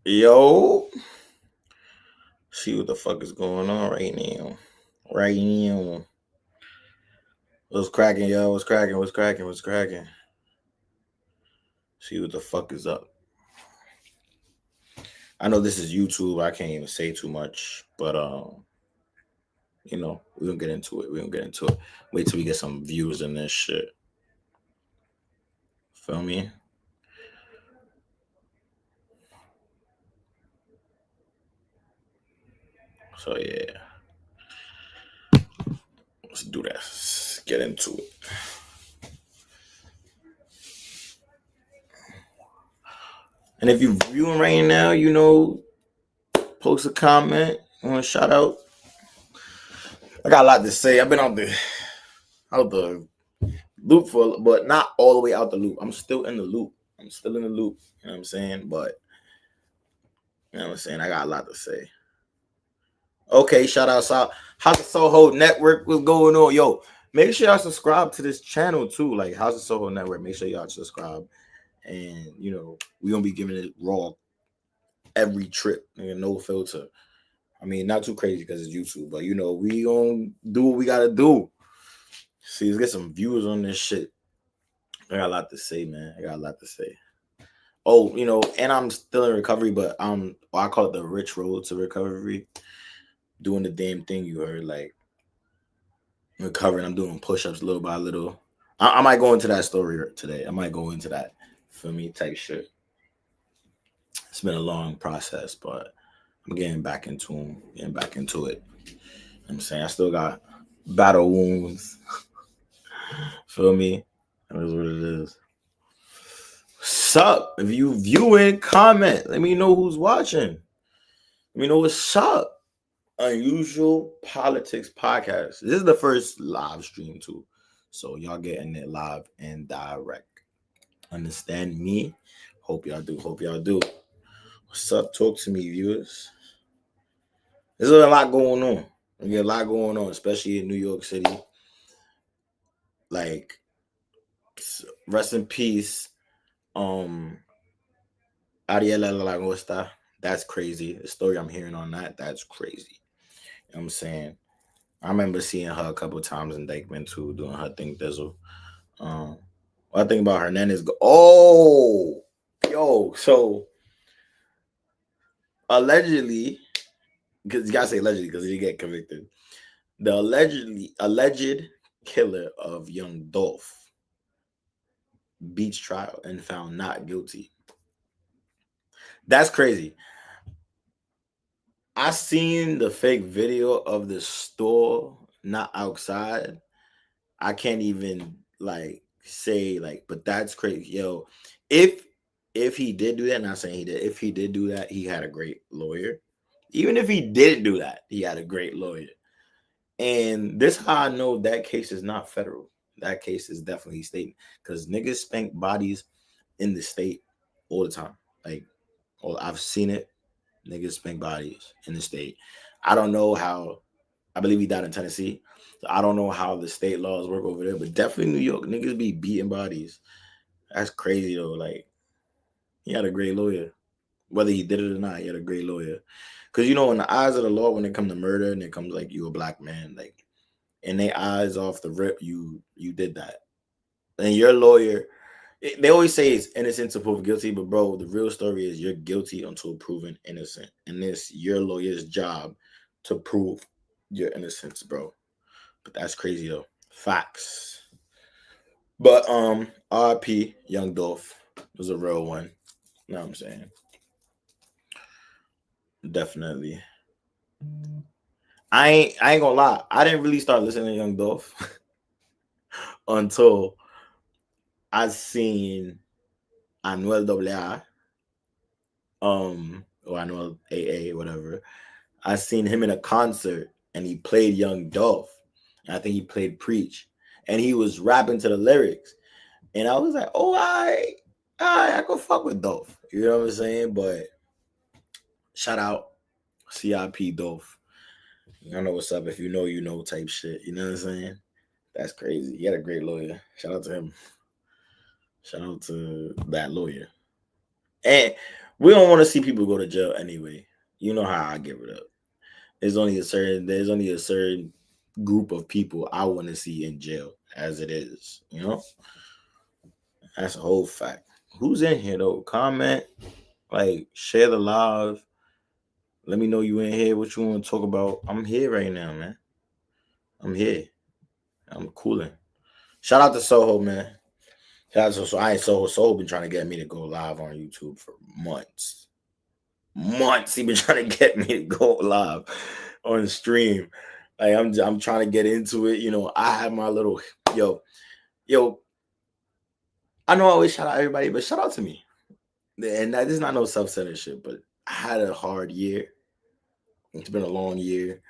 Yo, see what the fuck is going on right now. Right now. What's cracking, yo? What's cracking? What's cracking? What's cracking? See what the fuck is up. I know this is YouTube. I can't even say too much, but we gonna get into it. We gonna get into it. Wait till we get some views in this shit. Feel me? So yeah, let's do that. Let's get into it. And if you're viewing right now, post a comment. Want a shout out? I got a lot to say. I've been out the loop but not all the way out the loop. I'm still in the loop. I'm still in the loop. You know what I'm saying? But you know what I'm saying? I got a lot to say. Okay, shout out House of Soho Network. What's going on? Yo, make sure y'all subscribe to this channel too. Like House of Soho Network. Make sure y'all subscribe. And we gonna be giving it raw every trip. No filter. I mean, not too crazy because it's YouTube, but we gonna do what we gotta do. See, let's get some views on this shit. I got a lot to say, man. I got a lot to say. Oh, and I'm still in recovery, but I call it the rich road to recovery. Doing the damn thing you heard, like recovering. I'm doing push-ups little by little. I might go into that story today. I might go into that for me type shit. It's been a long process, but I'm getting back into it. I'm saying I still got battle wounds. Feel me? That is what it is. Sup? If you viewing, comment. Let me know who's watching. Let me know what's up. Unusual Politics Podcast. This is the first live stream too, so y'all getting it live and direct. Understand me? Hope y'all do. Hope y'all do. What's up? Talk to me, viewers. There's a lot going on. There's a lot going on, especially in New York City. Like, rest in peace, Ariela Lagosta. That's crazy. The story I'm hearing on that's crazy. You know what I'm saying? I remember seeing her a couple times in Dykeman too, doing her thing, Thizzle. What I think about Hernandez. So allegedly, because you gotta say allegedly because he get convicted. The alleged killer of young Dolph beats trial and found not guilty. That's crazy. I seen the fake video of the store not outside. I can't even say but that's crazy. Yo, if he did do that, not saying he did, if he did do that, he had a great lawyer. Even if he didn't do that, he had a great lawyer. And this how I know that case is not federal. That case is definitely state because niggas spank bodies in the state all the time. I've seen it. Niggas spank bodies in the state. I don't know how. I believe he died in Tennessee. So I don't know how the state laws work over there, but definitely New York niggas be beating bodies. That's crazy though. Like he had a great lawyer. Whether he did it or not, he had a great lawyer. Cause in the eyes of the law, when it comes to murder and it comes like you a black man, like in their eyes off the rip, you did that. And your lawyer, they always say it's innocent to prove guilty, but bro, the real story is you're guilty until proven innocent. And it's your lawyer's job to prove your innocence, bro. But that's crazy though. Facts. But RP Young Dolph was a real one. You know what I'm saying? Definitely. I ain't gonna lie. I didn't really start listening to Young Dolph until I seen Anuel AA, or Anuel AA, whatever. I seen him in a concert and he played Young Dolph. And I think he played Preach. And he was rapping to the lyrics. And I was like, oh, I could fuck with Dolph. You know what I'm saying? But shout out CIP Dolph. I know what's up. If you know type shit. You know what I'm saying? That's crazy. He had a great lawyer. Shout out to him. Shout out to that lawyer. And we don't want to see people go to jail anyway. You know how I give it up. There's only a certain group of people I want to see in jail as it is. That's a whole fact. Who's in here though? Comment, like, share the live. Let me know you in here. What you want to talk about? I'm here right now, man. I'm here. I'm cooling. Shout out to Soho, man. Shout out to Soho. I ain't Soho. Soho been trying to get me to go live on YouTube for months. Months he been trying to get me to go live on stream. Like I'm trying to get into it. I have my little yo. I know I always shout out everybody, but shout out to me. And that is not no self-centered shit, but I had a hard year. It's been a long year,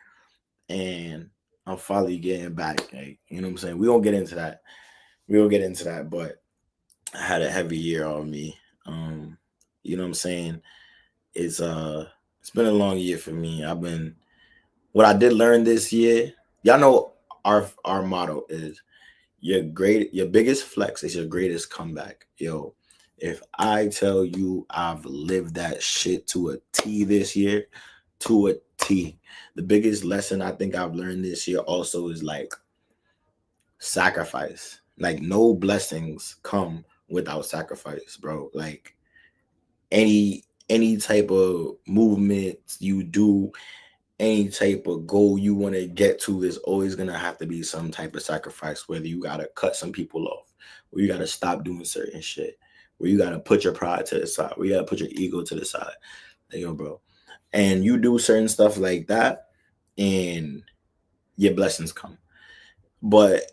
and I'm finally getting back. Like, you know what I'm saying? We won't get into that. But I had a heavy year on me. You know what I'm saying? It's been a long year for me. What I did learn this year, y'all know our motto is your biggest flex is your greatest comeback. Yo, if I tell you I've lived that shit to a T this year, to a T. The biggest lesson I think I've learned this year also is like sacrifice. Like no blessings come without sacrifice, bro. Like any type of movement you do, any type of goal you want to get to, there's always gonna have to be some type of sacrifice, whether you gotta cut some people off, or you gotta stop doing certain shit, where you gotta put your pride to the side, where you gotta put your ego to the side. Like, bro. And you do certain stuff like that, and your blessings come. But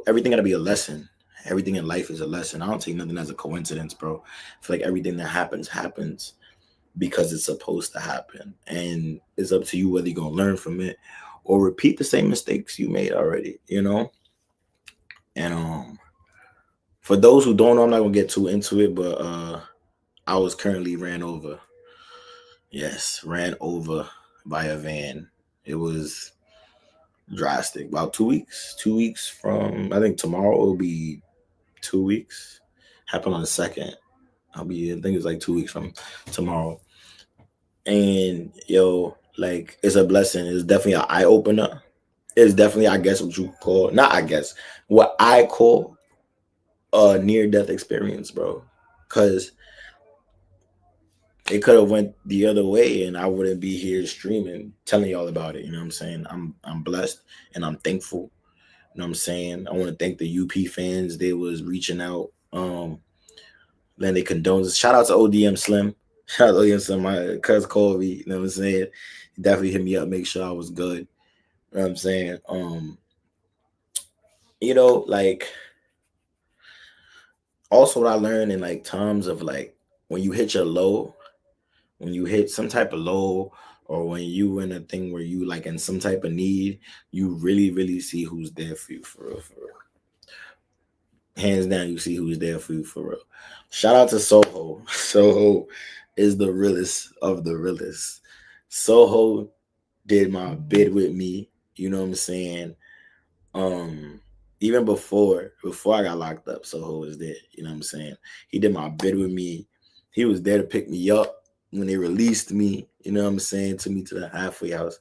everything gotta be a lesson. Everything in life is a lesson. I don't take nothing as a coincidence, bro. I feel like everything that happens because it's supposed to happen, and it's up to you whether you're gonna learn from it or repeat the same mistakes you made already. And for those who don't know, I'm not gonna get too into it, but I was currently ran over. Yes, ran over by a van. It was drastic. About 2 weeks. 2 weeks from, I think tomorrow will be 2 weeks. Happened on the second. I think it's like 2 weeks from tomorrow. And like, it's a blessing. It's definitely an eye opener. It's definitely, I guess, what you call, not I guess, what I call a near death experience, bro. Cause it could have went the other way and I wouldn't be here streaming, telling y'all about it. You know what I'm saying? I'm blessed and I'm thankful. You know what I'm saying? I want to thank the UP fans. They was reaching out. Then they condones. Shout out to ODM Slim. Shout out to ODM Slim, my cousin Colby. You know what I'm saying? He definitely hit me up, make sure I was good. You know what I'm saying? Like, also what I learned in like times of like when you hit your low, when you hit some type of low, or when you in a thing where you like in some type of need, you really, really see who's there for you for real, for real. Hands down, you see who's there for you for real. Shout out to Soho. Soho is the realest of the realest. Soho did my bid with me. You know what I'm saying? Even before I got locked up, Soho was there. You know what I'm saying? He did my bid with me. He was there to pick me up when they released me. You know what I'm saying? Took me to the halfway house,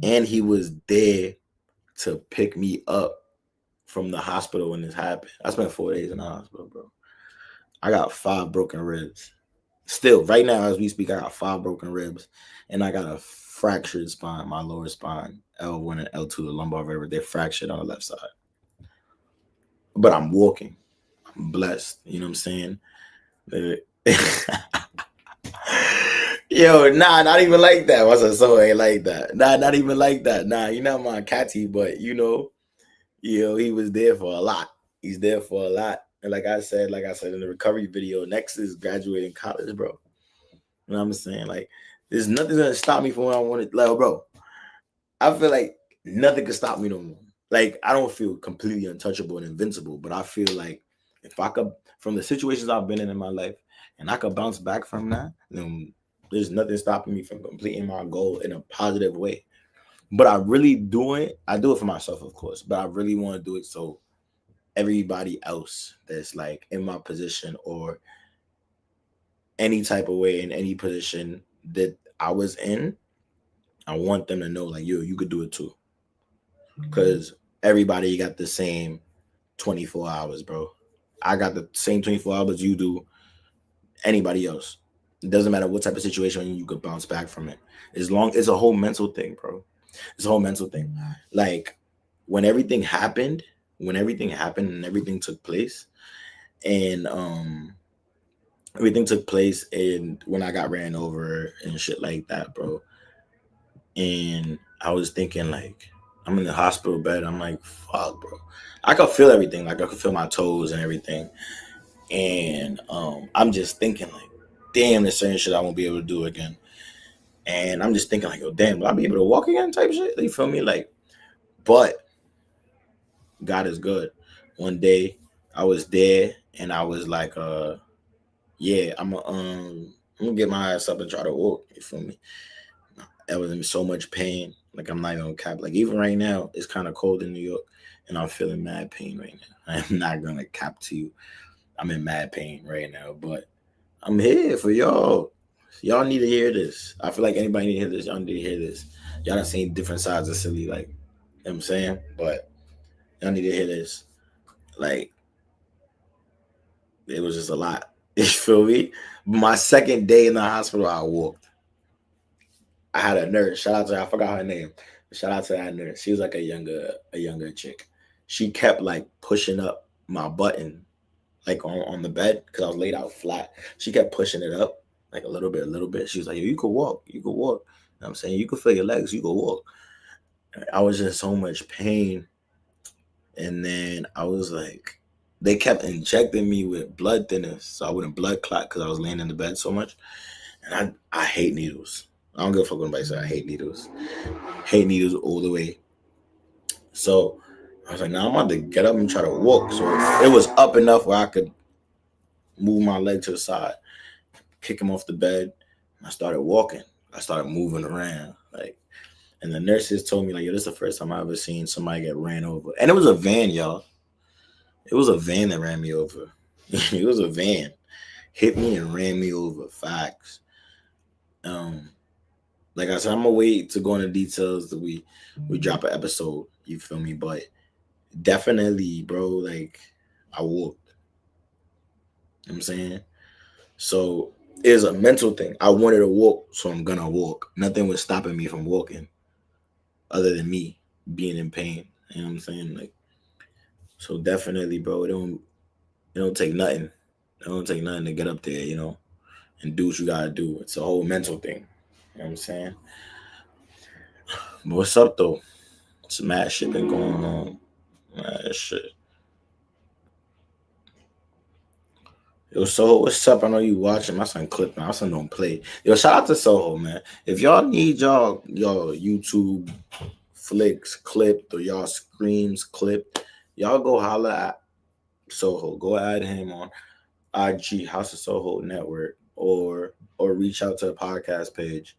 and he was there to pick me up from the hospital when this happened. I spent 4 days in the hospital, bro. I got 5 broken ribs. Still, right now as we speak, I got 5 broken ribs, and I got a fractured spine, my lower spine, L1 and L2, the lumbar vertebrae. They're fractured on the left side. But I'm walking. I'm blessed. You know what I'm saying? Yo, nah, not even like that. What's a so ain't like that? Nah, not even like that. Nah, you're not my catty, but he was there for a lot. He's there for a lot. And like I said in the recovery video, next is graduating college, bro. You know what I'm saying? Like, there's nothing gonna stop me from what I want to. Like, bro, I feel like nothing can stop me no more. Like, I don't feel completely untouchable and invincible, but I feel like if I could, from the situations I've been in my life, and I could bounce back from that, then there's nothing stopping me from completing my goal in a positive way. But I really do it. I do it for myself, of course, but I really want to do it so everybody else that's like in my position or any type of way in any position that I was in, I want them to know like, yo, you could do it too. Because everybody got the same 24 hours, bro. I got the same 24 hours you do, anybody else. It doesn't matter what type of situation, you could bounce back from it. As long it's a whole mental thing, bro. It's a whole mental thing. Like when everything happened and everything took place, and everything took place, and when I got ran over and shit like that, bro. And I was thinking like, I'm in the hospital bed. I'm like, fuck, bro. I could feel everything. Like I could feel my toes and everything. And I'm just thinking like, damn, there's certain shit I won't be able to do again. And I'm just thinking like, oh damn, will I be able to walk again? Type shit. You feel me? Like, but God is good. One day I was there and I was like, yeah, I'm gonna get my ass up and try to walk. You feel me? I was in so much pain. Like I'm not even gonna cap. Like even right now, it's kind of cold in New York, and I'm feeling mad pain right now. I'm not gonna cap to you. I'm in mad pain right now, but I'm here for y'all. Y'all need to hear this. I feel like anybody need to hear this. Y'all need to hear this. Y'all done seen different sides of Silly, like you know what I'm saying? But y'all need to hear this. Like it was just a lot. You feel me? My second day in the hospital, I walked. I had a nurse. Shout out to her. I forgot her name. Shout out to that nurse. She was like a younger chick. She kept like pushing up my button, like on the bed, because I was laid out flat. She kept pushing it up like a little bit. She was like, yo, you could walk. You could walk. You know what I'm saying? You could feel your legs. You could walk. I was in so much pain. And then I was like, they kept injecting me with blood thinners so I wouldn't blood clot because I was laying in the bed so much. And I hate needles. I don't give a fuck what anybody says. I hate needles. Hate needles all the way. So I was like, now I'm about to get up and try to walk. So it was up enough where I could move my leg to the side, kick him off the bed. I started walking. I started moving around. Like, and the nurses told me, like, yo, this is the first time I ever seen somebody get ran over. And it was a van, y'all. It was a van that ran me over. It was a van. Hit me and ran me over. Facts. Like I said, I'm gonna wait to go into details that we drop an episode. You feel me? But definitely, bro, like I walked. You know what I'm saying? So it's a mental thing. I wanted to walk, so I'm gonna walk. Nothing was stopping me from walking other than me being in pain. You know what I'm saying? Like, so definitely, bro, it don't take nothing. It don't take nothing to get up there, you know, and do what you gotta do. It's a whole mental thing. You know what I'm saying? But what's up though? Some mad shit been going on. Mad shit. Yo, Soho, what's up? I know you watching. My son clip, man. My son don't play. Yo, shout out to Soho, man. If y'all need y'all YouTube flicks clipped or y'all screams clipped, y'all go holla at Soho. Go add him on IG House of Soho Network or reach out to the podcast page,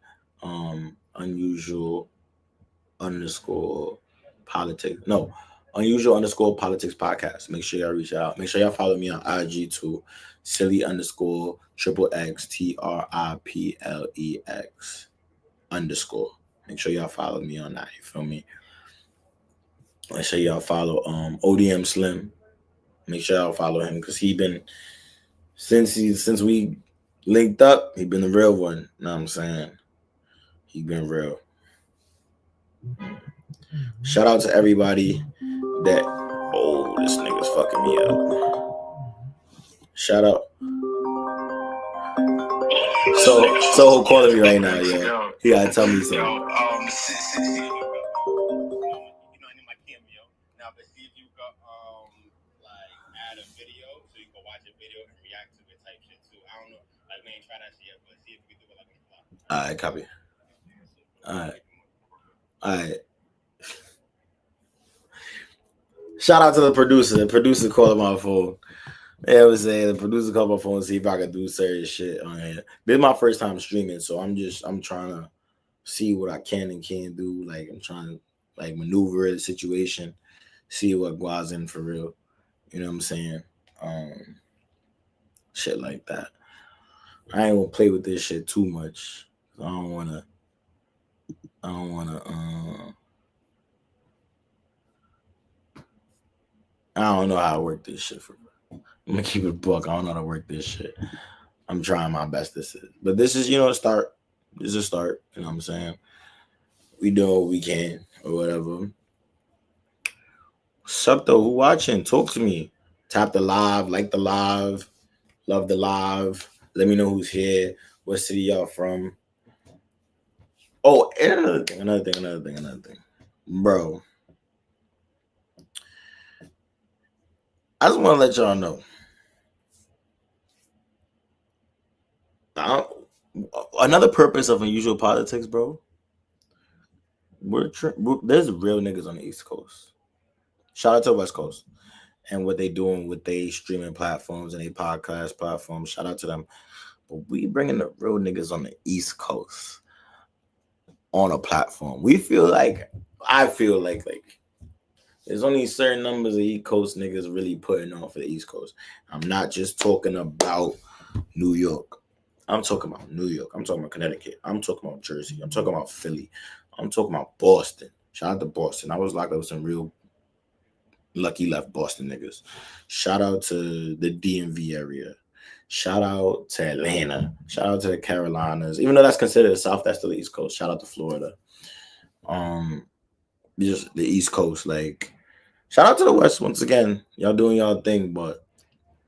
unusual underscore politics. No, unusual underscore politics podcast. Make sure y'all reach out. Make sure y'all follow me on IG too. Silly underscore triple X TRIPLEX underscore. Make sure y'all follow me on that. You feel me? Make sure y'all follow ODM Slim. Make sure y'all follow him because he been since we linked up, he been the real one. You know what I'm saying? He been real. Shout out to everybody that this nigga's fucking me up. Shout out. So calling me right now, yo. He gotta tell me something. Alright, copy. Alright. Shout out to the producer. The producer called my phone. Yeah, I was saying the producer called my phone to see if I could do serious shit on here. This is my first time streaming, so I'm trying to see what I can and can't do. Like I'm trying to like maneuver the situation, see what goes in for real. You know what I'm saying? Shit like that. I ain't gonna play with this shit too much. I don't wanna. I don't wanna. I don't know how to work this shit. I'm gonna keep it a buck. I don't know how to work this shit. I'm trying my best. But this is a start. This is a start. You know what I'm saying? We do what we can or whatever. Sup though? Who watching? Talk to me. Tap the live, like the live, love the live. Let me know who's here. What city y'all from? Oh, and another thing. Bro, I just want to let y'all know. Another purpose of unusual politics, bro. There's real niggas on the East Coast. Shout out to West Coast and what they doing with their streaming platforms and their podcast platforms. Shout out to them. But we bringing the real niggas on the East Coast on a platform. I feel like there's only certain numbers of East Coast niggas really putting on for the East Coast. I'm not just talking about New York. I'm talking about New York. I'm talking about Connecticut. I'm talking about Jersey. I'm talking about Philly. I'm talking about Boston. Shout out to Boston. I was locked up with some real lucky left Boston niggas. Shout out to the DMV area. Shout out to Atlanta. Shout out to the Carolinas. Even though that's considered the South, that's still the East Coast. Shout out to Florida. Just the East Coast. Like, shout out to the West once again. Y'all doing y'all thing, but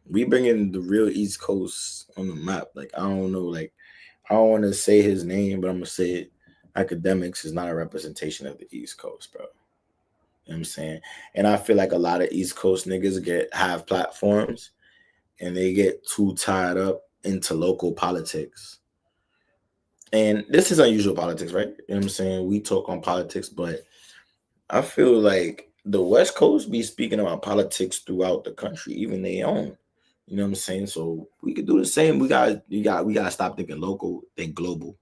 we bringing the real East Coast on the map. Like, I don't know. Like, I don't want to say his name, but I'm gonna say it. Academics is not a representation of the East Coast, bro. You know what I'm saying? And I feel like a lot of East Coast niggas have platforms and they get too tied up into local politics. And this is unusual politics, right? You know what I'm saying? We talk on politics, but I feel like the West Coast be speaking about politics throughout the country, even their own. You know what I'm saying? So we could do the same. We gotta stop thinking local, think global.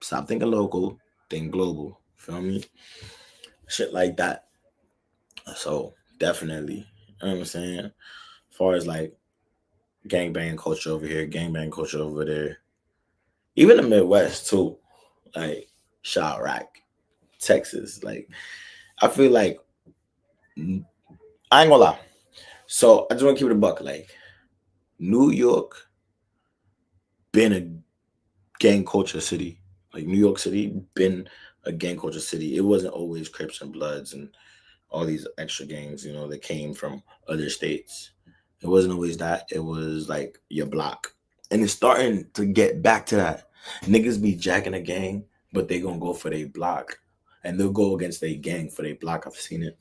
Stop thinking local, think global. Feel me? Shit like that. So definitely. You know what I'm saying? As far as like gangbang culture over here, gangbang culture over there. Even the Midwest too. Like Chirac, Texas. Like I feel like I ain't gonna lie. So I just want to keep it a buck. Like New York been a gang culture city. Like New York City been a gang culture city. It wasn't always Crips and Bloods and all these extra gangs, that came from other states. It wasn't always that. It was like your block. And it's starting to get back to that. Niggas be jacking a gang, but they gonna go for their block. And they'll go against their gang for their block. I've seen it.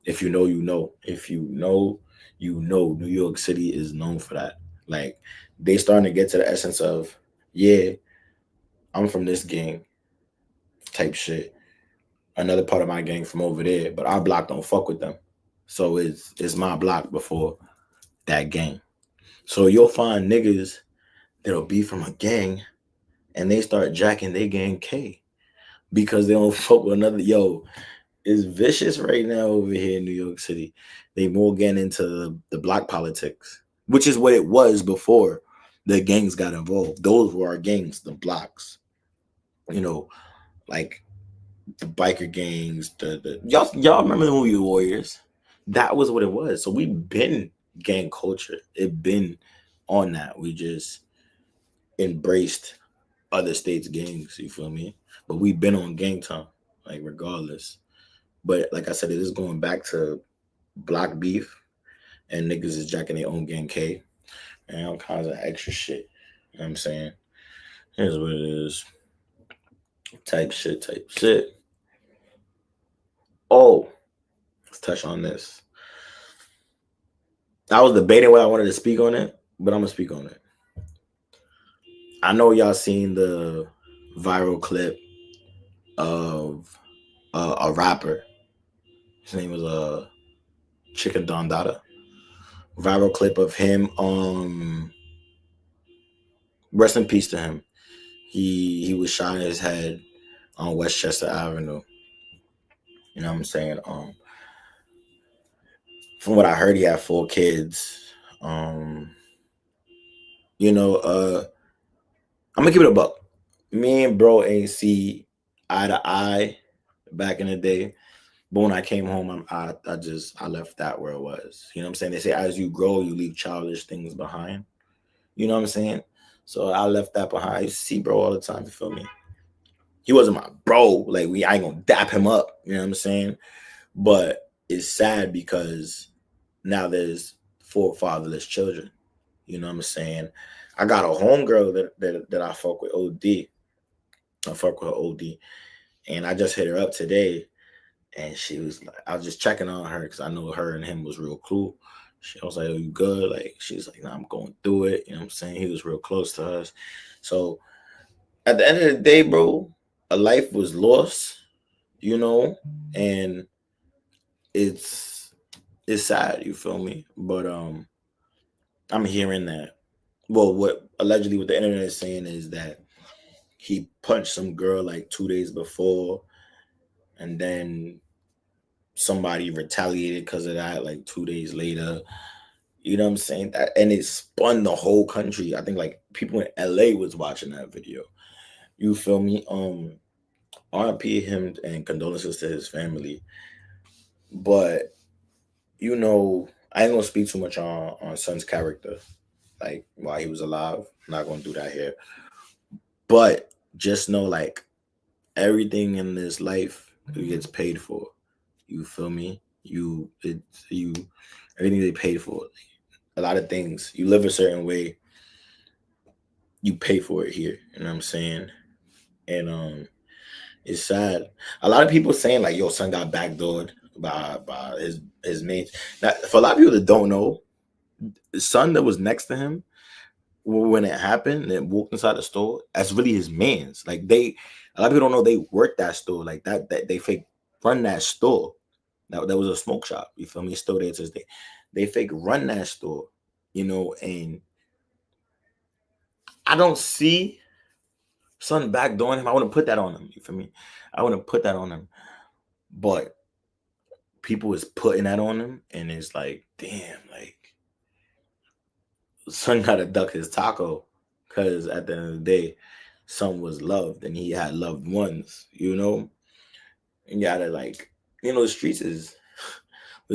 If you know, you know. If you know, you know. New York City is known for that. Like they starting to get to the essence of, yeah, I'm from this gang type shit. Another part of my gang from over there, but our block don't fuck with them. So it's my block before that gang. So you'll find niggas that'll be from a gang and they start jacking their gang K because they don't fuck with another. Yo, it's vicious right now over here in New York City. They more getting into the block politics, which is what it was before the gangs got involved. Those were our gangs, the blocks. Like the biker gangs. Y'all remember the movie Warriors? That was what it was. So we've been gang culture. It been on that. We just embraced other states' gangs. You feel me? But we've been on gang time, like regardless. But like I said, it is going back to block beef and niggas is jacking their own gang K and all kinds of extra shit. You know what I'm saying? Here's what it is. Type shit. Oh, let's touch on this. I was debating whether I wanted to speak on it, but I'm gonna speak on it. I know y'all seen the viral clip of a rapper. His name was Chicken Don Dada. Viral clip of him. Rest in peace to him. He was shot in his head on Westchester Avenue. You know what I'm saying? From what I heard, he had 4 kids. You know, I'm gonna keep it a buck. Me and bro ain't see eye to eye back in the day. But when I came home, I left that where it was. You know what I'm saying? They say as you grow, you leave childish things behind. You know what I'm saying? So I left that behind. I used to see bro all the time. You feel me? He wasn't my bro. Like I ain't gonna dap him up. You know what I'm saying? But it's sad because now there's 4 fatherless children. You know what I'm saying? I got a homegirl that I fuck with OD. I fuck with her OD. And I just hit her up today. And she was like, I was just checking on her because I know her and him was real cool. I was like, "Are you good?" Like, she's like, "Nah, I'm going through it." You know what I'm saying? He was real close to us. So at the end of the day, bro, a life was lost, you know, and it's it's sad, you feel me? But I'm hearing that. Well, what allegedly what the internet is saying is that he punched some girl like 2 days before, and then somebody retaliated because of that like 2 days later. You know what I'm saying? And it spun the whole country. I think like people in LA was watching that video. You feel me? RP him and condolences to his family. But you know, I ain't gonna speak too much on Son's character, like while he was alive. I'm not gonna do that here. But just know like everything in this life gets paid for. You feel me? You everything they paid for. A lot of things. You live a certain way, you pay for it here. You know what I'm saying? And it's sad. A lot of people saying like, "Yo, son got backdoored by his mates." Now, for a lot of people that don't know, the son that was next to him when it happened and walked inside the store, that's really his man's. Like a lot of people don't know they work that store like that. That they fake run that store. That was a smoke shop. You feel me? It's still there to this day. They fake run that store. You know, and I don't see son backdooring him. I wouldn't put that on him. You feel me? I wouldn't put that on him. But people is putting that on him, and it's like, damn, like son gotta duck his taco, because at the end of the day, son was loved and he had loved ones, you know. And you gotta like, the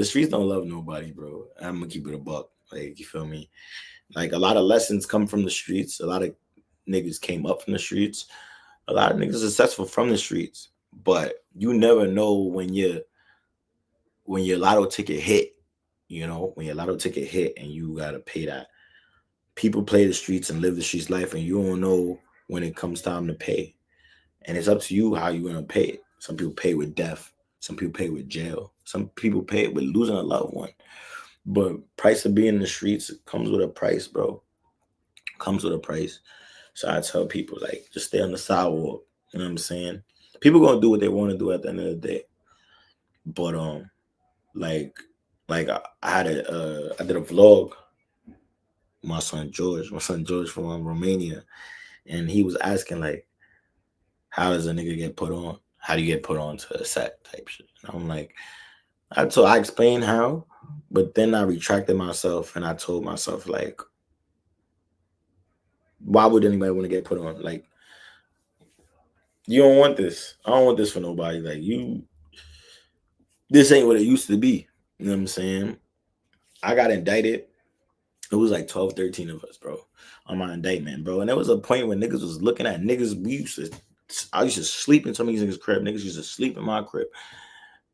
streets don't love nobody, bro. I'm gonna keep it a buck, like you feel me. Like a lot of lessons come from the streets. A lot of niggas came up from the streets. A lot of niggas are successful from the streets, but you never know when your lotto ticket hit, when your lotto ticket hit and you gotta pay that. People play the streets and live the streets life, and you don't know when it comes time to pay. And it's up to you how you're gonna pay it. Some people pay with death, some people pay with jail, some people pay it with losing a loved one. But price of being in the streets comes with a price, bro. Comes with a price. So I tell people like just stay on the sidewalk. You know what I'm saying? People gonna do what they want to do at the end of the day. But like I did a vlog. My son George from Romania, and he was asking like, how does a nigga get put on? How do you get put on to a set type shit? And I'm like, I explained how, but then I retracted myself and I told myself like, why would anybody want to get put on? Like, you don't want this. I don't want this for nobody. Like this ain't what it used to be. You know what I'm saying? I got indicted. It was like 12, 13 of us, bro, on my indictment, bro. And there was a point when niggas was looking at niggas. I used to sleep in some of these niggas' crib. Niggas used to sleep in my crib.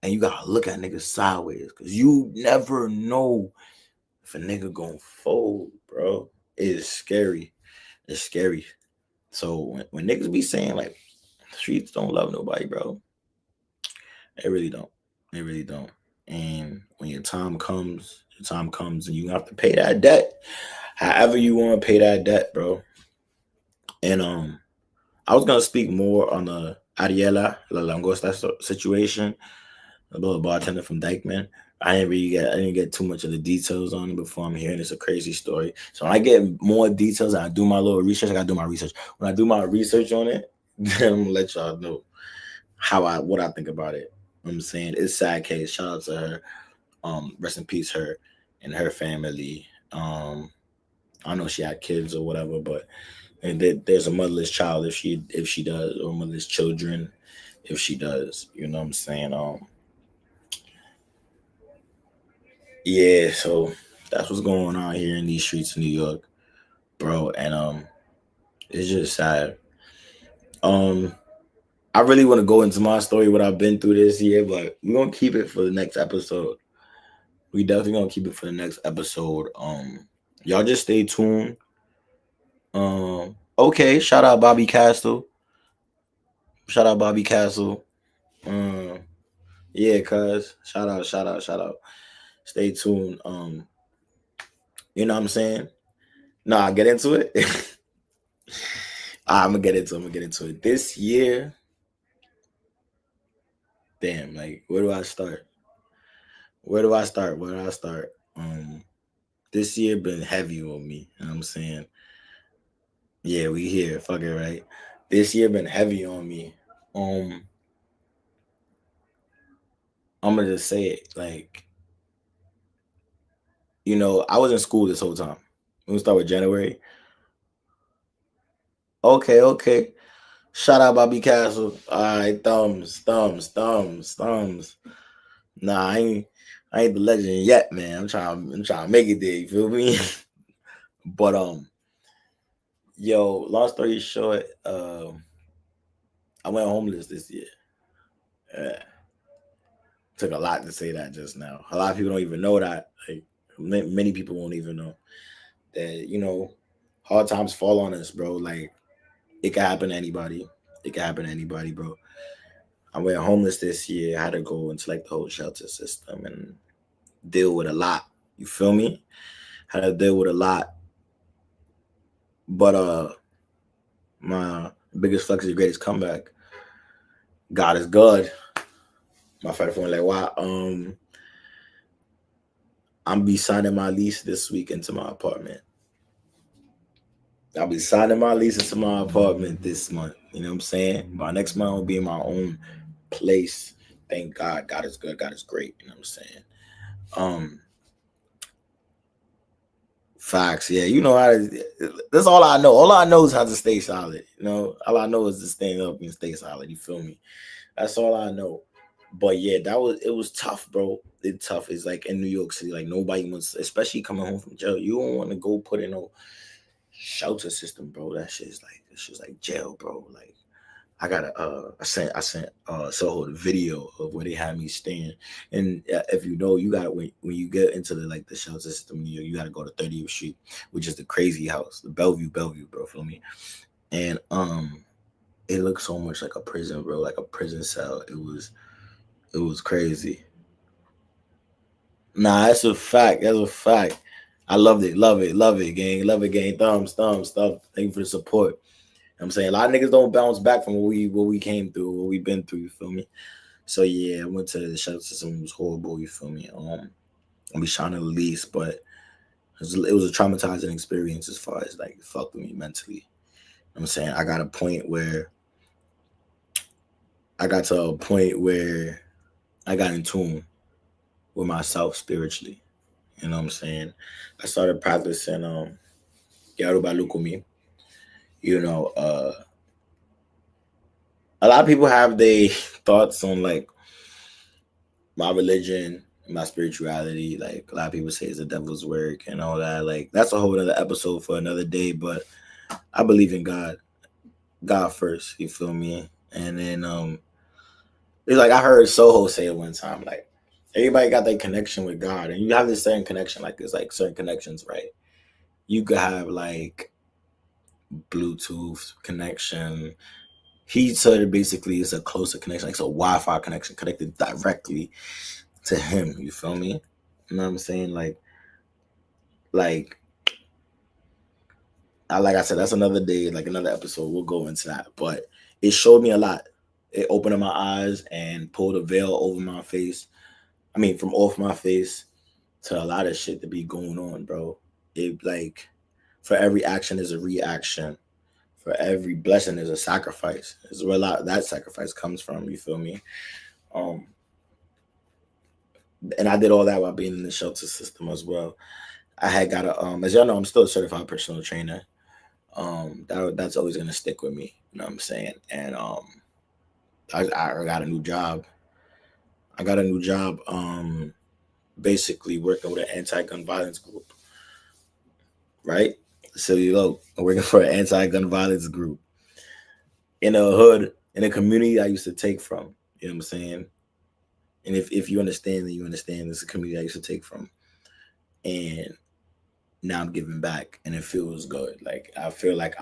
And you gotta look at niggas sideways, because you never know if a nigga gonna fold, bro. It is scary. It's scary. So when niggas be saying like streets don't love nobody, bro, they really don't. They really don't. And when your time comes, and you have to pay that debt. However you want to pay that debt, bro. And I was gonna speak more on the Ariela La Langosta situation, a little bartender from Dykeman. I didn't get too much of the details on it before I'm hearing. It's a crazy story. So when I get more details and I do my little research, I gotta do my research. When I do my research on it, then I'm gonna let y'all know what I think about it. I'm saying it's a sad case. Shout out to her. Rest in peace, her and her family. I don't know if she had kids or whatever, but and there's a motherless child if she does, or motherless children if she does. You know what I'm saying? Yeah. So that's what's going on here in these streets of New York, bro. And it's just sad. Um, I really want to go into my story, what I've been through this year, but we're gonna keep it for the next episode. We definitely gonna keep it for the next episode. Y'all just stay tuned. Okay, shout out Bobby Castle. Shout out Bobby Castle. Um, yeah, cuz shout out. Stay tuned. You know what I'm saying? Nah, get into it. I'm gonna get into it. This year, damn, like where do I start? Where do I start? This year been heavy on me. You know what I'm saying? Yeah, we here. Fuck it, right? This year been heavy on me. Um, I'm gonna just say it. Like, I was in school this whole time. We start with January. Okay, okay. Shout out Bobby Castle. All right, thumbs. Nah, I ain't the legend yet, man. I'm trying to make it there. You feel me? But yo, long story short, I went homeless this year. Uh, Took a lot to say that just now. A lot of people don't even know that. Like many people won't even know that. Hard times fall on us, bro. Like it can happen to anybody. It can happen to anybody, bro. I went homeless this year. I had to go into like the whole shelter system and deal with a lot. You feel me? Had to deal with a lot. But my biggest flex is the greatest comeback. God is good. My friend phone like, wow, I'm be signing my lease this week into my apartment. I'll be signing my lease into my apartment this month. You know what I'm saying? By next month I'll be in my own place. Thank God. God is good. God is great. You know what I'm saying? Um Facts, yeah. You know how that's all I know. All I know is how to stay solid. All I know is to stand up and stay solid. You feel me? That's all I know. But yeah, it was tough, bro. It's tough. It's like in New York City, like nobody wants, especially coming home from jail. You don't want to go put in no shelter system, bro. That shit's like jail, bro. Like I sent Soho the video of where they had me staying. And if you gotta when you get into the shelter system, you gotta go to 30th Street, which is the crazy house, the Bellevue, bro. Feel me? And it looks so much like a prison, bro, like a prison cell. It was crazy. Nah, that's a fact. That's a fact. I loved it, love it, gang, love it, gang. Thumbs, stuff. Thank you for the support. I'm saying a lot of niggas don't bounce back from what we came through, what we been through. You feel me? So yeah, I went to the shelter system. It was horrible. You feel me? I'll be trying to release, but it was a traumatizing experience as far as like it fucked with me mentally. I'm saying I got to a point where I got in tune with myself spiritually. You know what I'm saying? I started practicing Yoruba Lukumi. You know, a lot of people have their thoughts on like my religion, my spirituality. Like a lot of people say it's the devil's work and all that. Like that's a whole other episode for another day. But I believe in God. God first, you feel me? And then it's like I heard Soho say it one time, like everybody got that connection with God, and you have this certain connection, like there's like certain connections, right? You could have like Bluetooth connection. He said it basically is a closer connection, like it's a Wi-Fi connection connected directly to him. You feel me? You know what I'm saying? Like like I said, that's another day, like another episode. We'll go into that. But it showed me a lot. It opened up my eyes and pulled a veil over my face. I mean, from off my face to a lot of shit to be going on, bro. It like for every action is a reaction. For every blessing is a sacrifice. Is where a lot of that sacrifice comes from. You feel me? Um, and I did all that while being in the shelter system as well. I had got a as y'all know, I'm still a certified personal trainer. That's always gonna stick with me. You know what I'm saying? And I got a new job. I got a new job. Basically working with an anti-gun violence group, right? So I'm working for an anti-gun violence group in a hood, in a community I used to take from. You know what I'm saying? And if you understand, then you understand. This is a community I used to take from, and now I'm giving back, and it feels good. Like I feel like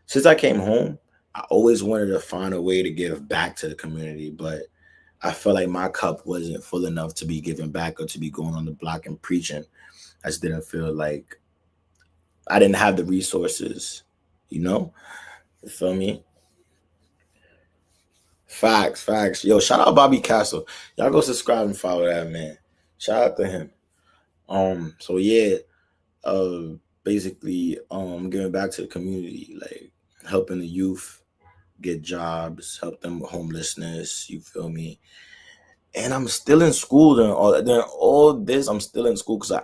since I came home, I always wanted to find a way to give back to the community, but I felt like my cup wasn't full enough to be giving back or to be going on the block and preaching. I just didn't feel like I didn't have the resources, you know? You feel me? Facts, facts. Yo, shout out Bobby Castle. Y'all go subscribe and follow that man. Shout out to him. So yeah, uh basically giving back to the community, like helping the youth get jobs, help them with homelessness, you feel me? And I'm still in school then all this. I'm still in school because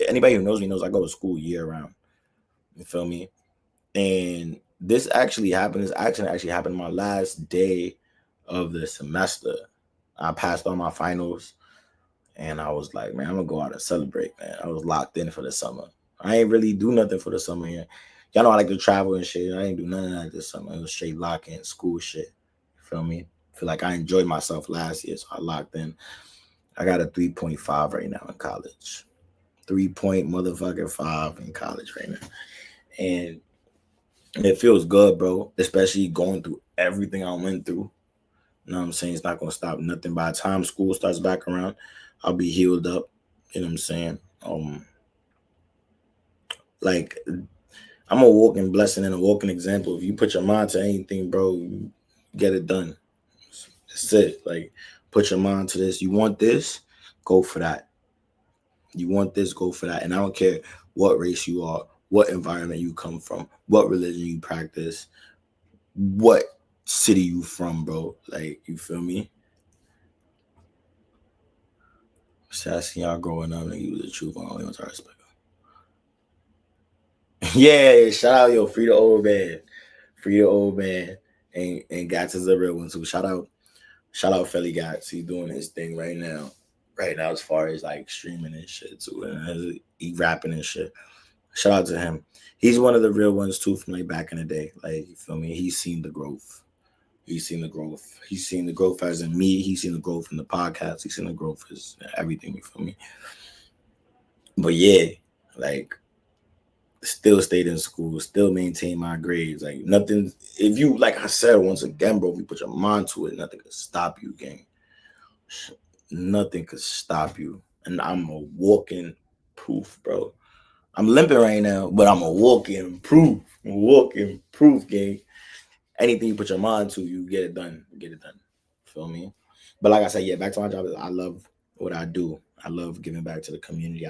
anybody who knows me knows I go to school year round. You feel me? And this actually happened. This actually happened my last day of the semester. I passed all my finals, and I was like, man, I'm gonna go out and celebrate, man. I was locked in for the summer. I ain't really do nothing for the summer here. Y'all know I like to travel and shit. I ain't do none of that this summer. It was straight lock in school shit. You feel me? Feel like I enjoyed myself last year, so I locked in. I got a 3.5 right now in college. 3 point motherfucking 5 in college right now. And it feels good, bro. Especially going through everything I went through. You know what I'm saying? It's not gonna stop nothing. By the time school starts back around, I'll be healed up. You know what I'm saying? Like I'm a walking blessing and a walking example. If you put your mind to anything, bro, you get it done. That's it. Like put your mind to this. You want this, go for that. You want this, go for that. And I don't care what race you are, what environment you come from, what religion you practice, what city you from, bro. Like, you feel me? Just asking y'all growing up and you was the truth on all your respect. Yeah, shout out, yo, free the old man. Free the old man. And Gats is a real one too. Shout out Felly Gats. He doing his thing right now. Right now, as far as like streaming and shit too. And he rapping and shit. Shout out to him. He's one of the real ones too from like back in the day. Like, you feel me? He's seen the growth. He's seen the growth. He's seen the growth as in me. He's seen the growth in the podcast. He's seen the growth as everything. You feel me? But yeah, like still stayed in school, still maintain my grades. Like nothing. If you, like I said once again, bro, if you put your mind to it, nothing could stop you, gang. Nothing could stop you. And I'm a walking proof, bro. I'm limping right now, but I'm a walking proof. Walking proof, gang. Anything you put your mind to, you get it done. Get it done. Feel me? But like I said, yeah, back to my job. I love what I do. I love giving back to the community.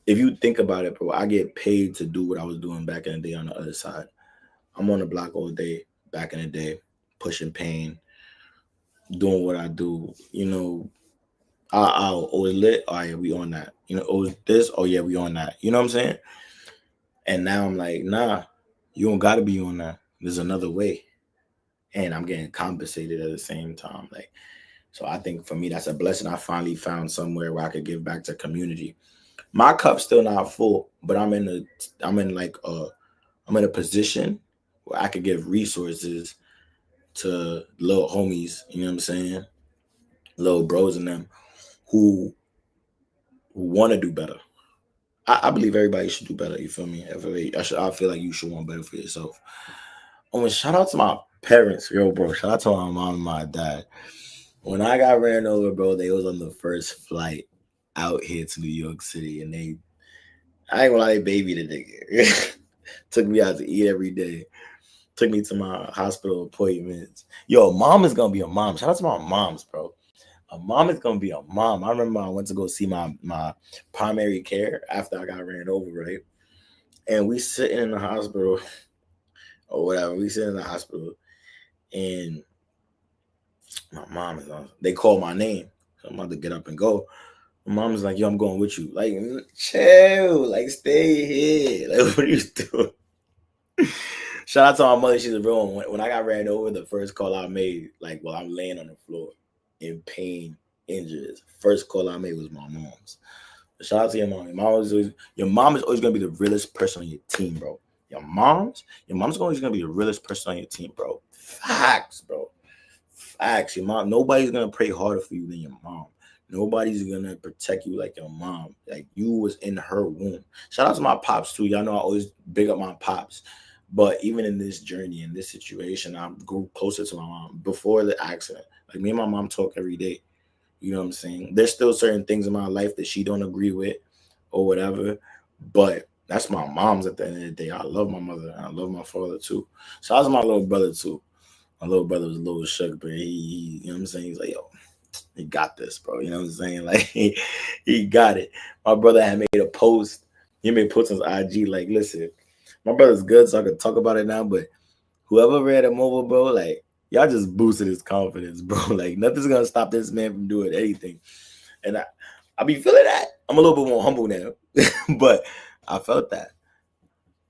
If you think about it, bro, I get paid to do what I was doing back in the day on the other side. I'm on the block all day back in the day, pushing pain, doing what I do. Oh, it's lit. Oh yeah, we on that. Oh, it's this. Oh yeah, we on that. You know what I'm saying? And now I'm like, nah, you don't gotta be on that. There's another way. And I'm getting compensated at the same time. Like, so I think for me, that's a blessing. I finally found somewhere where I could give back to community. My cup's still not full, but I'm in a position where I could give resources to little homies, you know what I'm saying? Little bros and them who want to do better. I believe everybody should do better. You feel me? I feel like you should want better for yourself. Oh, and shout out to my parents, yo, bro. Shout out to my mom and my dad. When I got ran over, bro, they was on the first flight out here to New York City, and I ain't gonna lie, they baby the nigga. Took me out to eat every day. Took me to my hospital appointments. Yo, mom is gonna be a mom. Shout out to my moms, bro. A mom is gonna be a mom. I remember I went to go see my primary care after I got ran over, right? And we sitting in the hospital or whatever. We sitting in the hospital, and my mom is on. They call my name. So I'm about to get up and go. My mom's like, yo, I'm going with you. Like, chill. Like, stay here. Like, what are you doing? Shout out to my mother. She's a real one. When I got ran over, the first call I made, like, while I'm laying on the floor in pain, injuries, first call I made was my mom's. Shout out to your mom. Your mom is always gonna be the realest person on your team, bro. Your mom's always gonna be the realest person on your team, bro. Facts, bro. Facts. Your mom. Nobody's gonna pray harder for you than your mom. Nobody's gonna protect you like your mom. Like you was in her womb. Shout out to my pops too. Y'all know I always big up my pops. But even in this journey, in this situation, I grew closer to my mom before the accident. Like me and my mom talk every day. You know what I'm saying? There's still certain things in my life that she don't agree with or whatever. But that's my mom's at the end of the day. I love my mother and I love my father too. So I was my little brother too. My little brother was a little shook, but he you know what I'm saying? He's like, yo, he got this, bro. You know what I'm saying? Like he got it. My brother had made a post. He made posts on his IG like, listen, my brother's good, so I can talk about it now. But whoever read him over, bro, like y'all just boosted his confidence, bro. Like nothing's gonna stop this man from doing anything. And I be feeling that. I'm a little bit more humble now, but I felt that.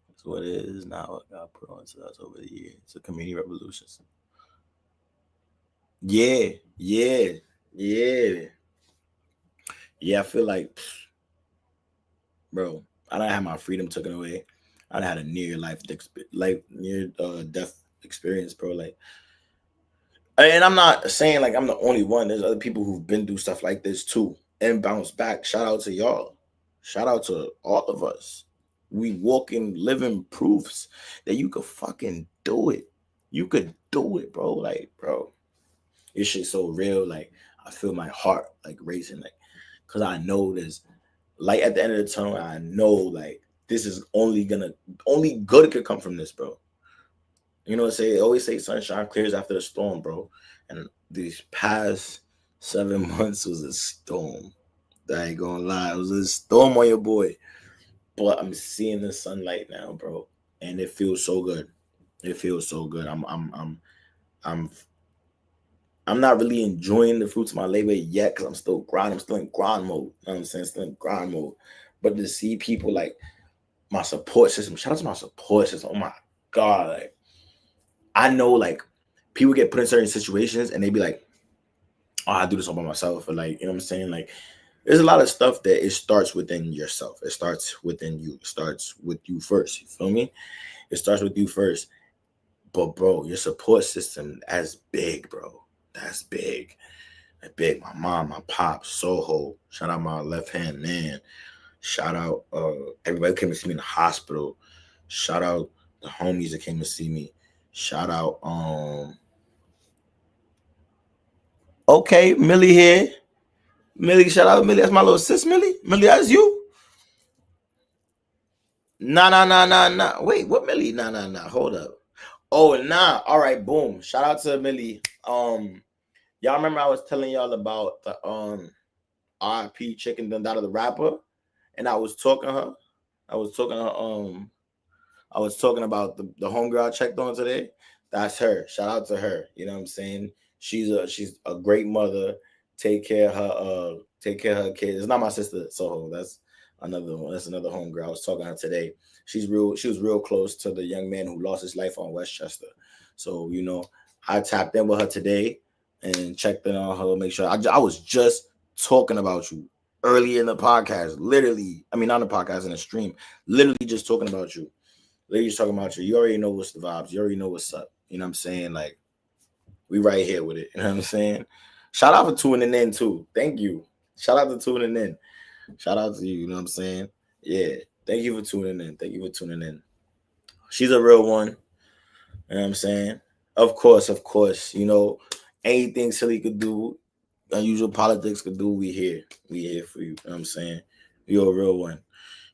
That's what it is now. I got put on to us over the years. It's a community revolution. Yeah. I feel like, bro, I don't have my freedom taken away. I had a near death experience, bro. Like, and I'm not saying like I'm the only one. There's other people who've been through stuff like this too and bounce back. Shout out to y'all. Shout out to all of us. We walking, living proofs that you could fucking do it. You could do it, bro. Like, bro, this shit so real. Like, I feel my heart like racing, like, cause I know there's light at the end of the tunnel. I know like this is only good could come from this, bro. You know, always say sunshine clears after the storm, bro. And these past 7 months was a storm. I ain't gonna lie, it was a storm on your boy. But I'm seeing the sunlight now, bro, and it feels so good. It feels so good. I'm not really enjoying the fruits of my labor yet because I'm still grinding. I'm still in grind mode. You know what I'm saying? Still in grind mode. But to see people like my support system, shout out to my support system. Oh my God, like I know like people get put in certain situations and they be like, oh, I do this all by myself. Or like, you know what I'm saying? Like, there's a lot of stuff that it starts within yourself. It starts within you. It starts with you first. You feel me? It starts with you first. But bro, your support system, that's big, bro. That's big. That's big. My mom, my pop, Soho. Shout out my left hand man. Shout out everybody came to see me in the hospital. Shout out the homies that came to see me. Shout out okay, Millie here. Millie, shout out Millie. That's my little sis, Millie. Millie, that's you. Nah. Wait, what Millie? Nah. Hold up. Oh, nah. All right, boom. Shout out to Millie. Y'all remember I was telling y'all about the RIP chicken done out of the rapper, and I was talking her. I was talking about the homegirl I checked on today. That's her. Shout out to her. You know what I'm saying? She's a great mother. Take care of her kids. It's not my sister Soho. That's another one. That's another homegirl. I was talking to her today. She was real close to the young man who lost his life on Westchester. So, you know, I tapped in with her today and checked in on her, make sure. I was just talking about you early in the podcast. Literally, I mean, not the podcast, in the stream. Literally just talking about you. Ladies talking about you. You already know what's the vibes. You already know what's up. You know what I'm saying? Like, we right here with it. You know what I'm saying? Shout out for tuning in too. Thank you. Shout out to tuning in. Shout out to you. You know what I'm saying? Yeah. Thank you for tuning in. Thank you for tuning in. She's a real one. You know what I'm saying? Of course. You know, anything silly could do, unusual politics could do, we here. We here for you. You know what I'm saying? You're a real one.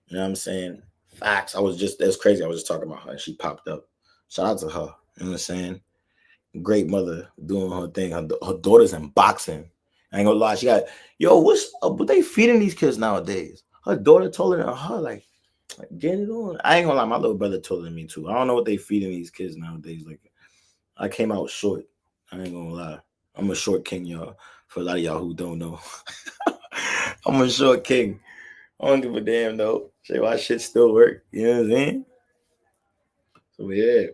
You know what I'm saying? Facts. That's crazy. I was just talking about her and she popped up. Shout out to her. You know what I'm saying? Great mother doing her thing. Her daughter's in boxing. I ain't gonna lie. She got, what's up? What they feeding these kids nowadays? Her daughter taller than her, like get it on. I ain't gonna lie. My little brother taller than me too. I don't know what they feeding these kids nowadays. Like, I came out short. I ain't gonna lie. I'm a short king, y'all. For a lot of y'all who don't know. I'm a short king. I don't give a damn though. Say why shit still work. You know what I'm saying? So yeah.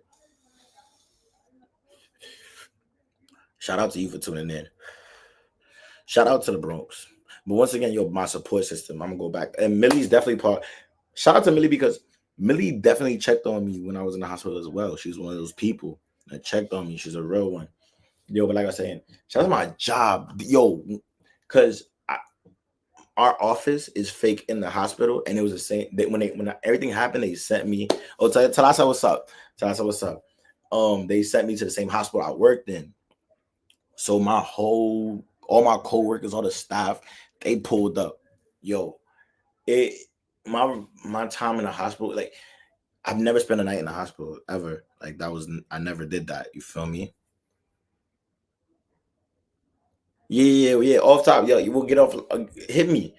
Shout out to you for tuning in. Shout out to the Bronx. But once again, yo, my support system. I'm gonna go back. And Millie's definitely part. Shout out to Millie because Millie definitely checked on me when I was in the hospital as well. She's one of those people that checked on me. She's a real one. Yo, but like I was saying, shout out to my job. Yo, because our office is fake in the hospital, and it was the same. When everything happened, they sent me. Oh, Talasa, what's up? Talasa, what's up? They sent me to the same hospital I worked in. So all my coworkers, all the staff, they pulled up. Yo, it my time in the hospital, like I've never spent a night in the hospital ever. Like I never did that. You feel me? Yeah. Off top, yo, you will get off. Hit me.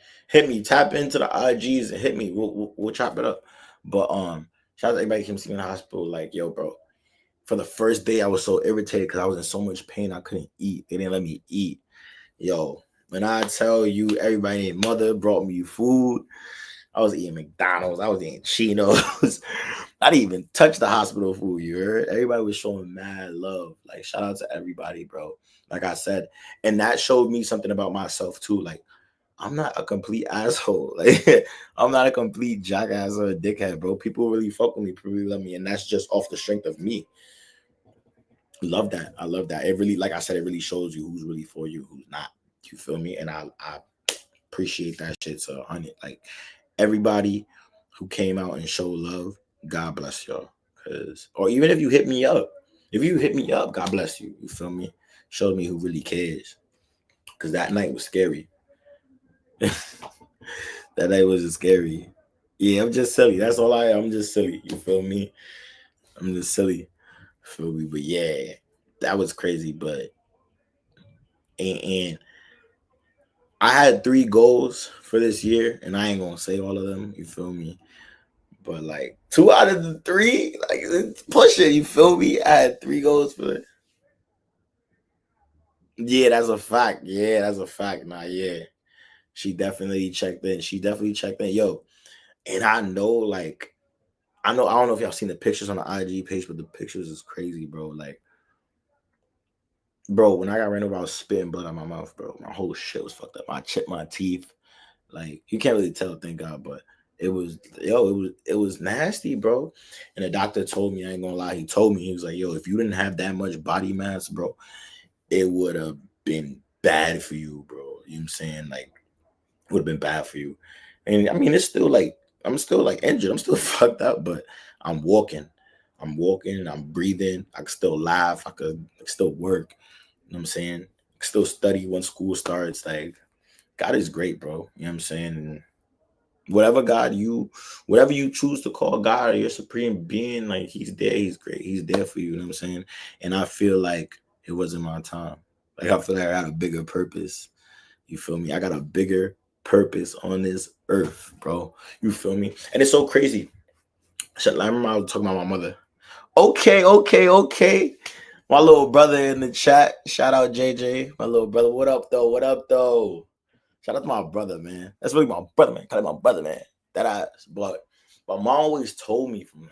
Tap into the IGs and hit me. We'll chop it up. But shout out to everybody who came to see me in the hospital. Like, yo, bro. For the first day, I was so irritated because I was in so much pain. I couldn't eat. They didn't let me eat. Yo, when I tell you, everybody named Mother brought me food. I was eating McDonald's. I was eating Chinos. I didn't even touch the hospital food. You heard? Everybody was showing mad love. Like, shout out to everybody, bro. Like I said, and that showed me something about myself too. Like, I'm not a complete asshole. Like, I'm not a complete jackass or a dickhead, bro. People really fuck with me, people really love me, and that's just off the strength of me. Love that. I love that. It really, like I said, it really shows you who's really for you, who's not. You feel me? And I appreciate that shit to 100. Like everybody who came out and showed love, God bless y'all. Or even if you hit me up, God bless you. You feel me? Showed me who really cares. Because that night was scary. That night was scary. Yeah, I'm just silly. That's all I am. I'm just silly. You feel me? I'm just silly. Feel me? But yeah, that was crazy. But and I had 3 goals for this year, and I ain't gonna say all of them. You feel me? But like 2 out of the 3, like push it. You feel me? I had 3 goals for it. Yeah, that's a fact. Yeah, that's a fact. Nah, yeah, she definitely checked in. Yo, and I know, like, I don't know if y'all seen the pictures on the IG page, but the pictures is crazy, bro. Like, bro, when I got ran over, I was spitting blood out my mouth, bro. My whole shit was fucked up. I chipped my teeth. Like, you can't really tell, thank God, but it was nasty, bro. And the doctor told me, I ain't gonna lie, he told me, he was like, yo, if you didn't have that much body mass, bro, it would have been bad for you, bro. You know what I'm saying? Like, would have been bad for you. And I mean, it's still like I'm still like injured. I'm still fucked up, but I'm walking. I'm breathing. I can still laugh. I could still work. You know what I'm saying? I can still study when school starts. Like, God is great, bro. You know what I'm saying? And whatever you choose to call God or your supreme being, like he's there, he's great. He's there for you. You know what I'm saying? And I feel like it wasn't my time. Like I feel like I had a bigger purpose. You feel me? I got a bigger purpose on this earth, bro. You feel me? And it's so crazy. Shit, I remember I was talking about my mother. Okay. My little brother in the chat. Shout out JJ, my little brother. What up though? Shout out to my brother, man. That's really my brother, man. Call him my brother, man. That ass. But my mom always told me from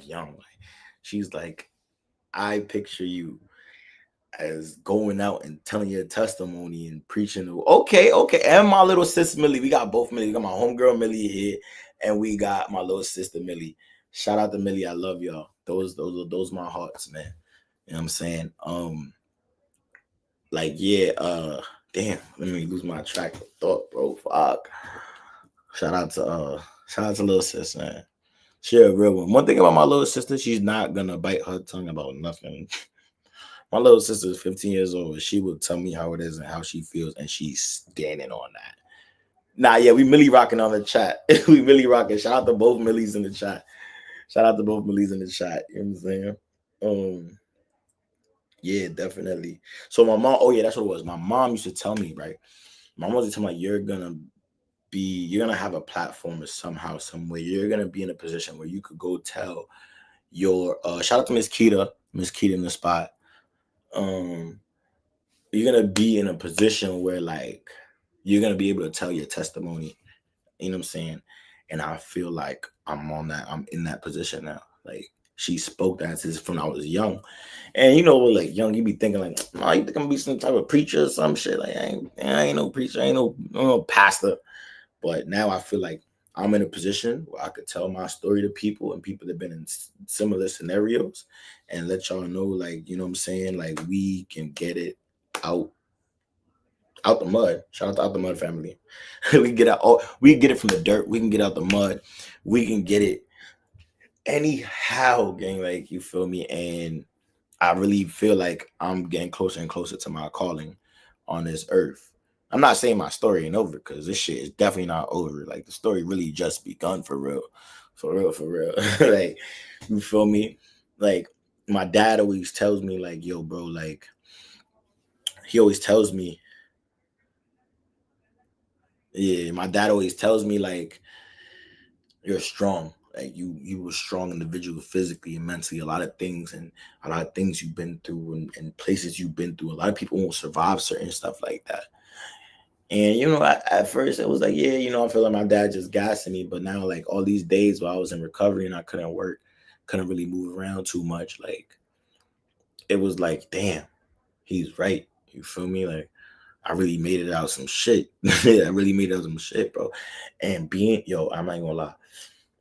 young, like she's like, I picture you as going out and telling your testimony and preaching. Okay. And my little sister Millie. We got both Millie. We got my homegirl Millie here, and we got my little sister Millie. Shout out to Millie. I love y'all. Those my hearts, man. You know what I'm saying? Like, yeah, damn, let me lose my track of thought, bro. Fuck. Shout out to little sis, man. She a real one. One thing about my little sister, she's not gonna bite her tongue about nothing. My little sister is 15 years old. She will tell me how it is and how she feels, and she's standing on that. Nah, yeah, we Millie rocking on the chat. We Millie rocking. Shout out to both Millies in the chat. You know what I'm saying? Yeah, definitely. So my mom, oh yeah, that's what it was. My mom used to tell me, right? My mom used to tell me, like, you're gonna have a platform or somehow, some way. You're gonna be in a position where you could go tell your shout out to Miss Keita in the spot. You're gonna be in a position where like you're gonna be able to tell your testimony. You know what I'm saying? And I feel like I'm in that position now. Like she spoke that since from I was young. And you know, like young, you be thinking like, oh, you think I'm gonna be some type of preacher or some shit. Like I ain't no preacher, I ain't no pastor. But now I feel like I'm in a position where I could tell my story to people and people that have been in similar scenarios and let y'all know, like, you know what I'm saying? Like we can get it out out the mud. Shout out to Out the Mud family. We can get out. Oh, we can get it from the dirt. We can get out the mud. We can get it anyhow, gang. Like you feel me? And I really feel like I'm getting closer and closer to my calling on this earth. I'm not saying my story ain't over because this shit is definitely not over. Like the story really just begun for real, for real, for real. Like you feel me? Like my dad always tells me, like, yo, bro, like he always tells me, yeah, my dad always tells me like you're strong. Like you were a strong individual physically and mentally. A lot of things and a lot of things you've been through and places you've been through. A lot of people won't survive certain stuff like that. And you know, at first it was like, yeah, you know, I feel like my dad just gassing me. But now, like all these days while I was in recovery and I couldn't work, couldn't really move around too much, like it was like, damn, he's right. You feel me? Like I really made it out some shit. I really made it out some shit, bro. And being yo, I'm not gonna lie.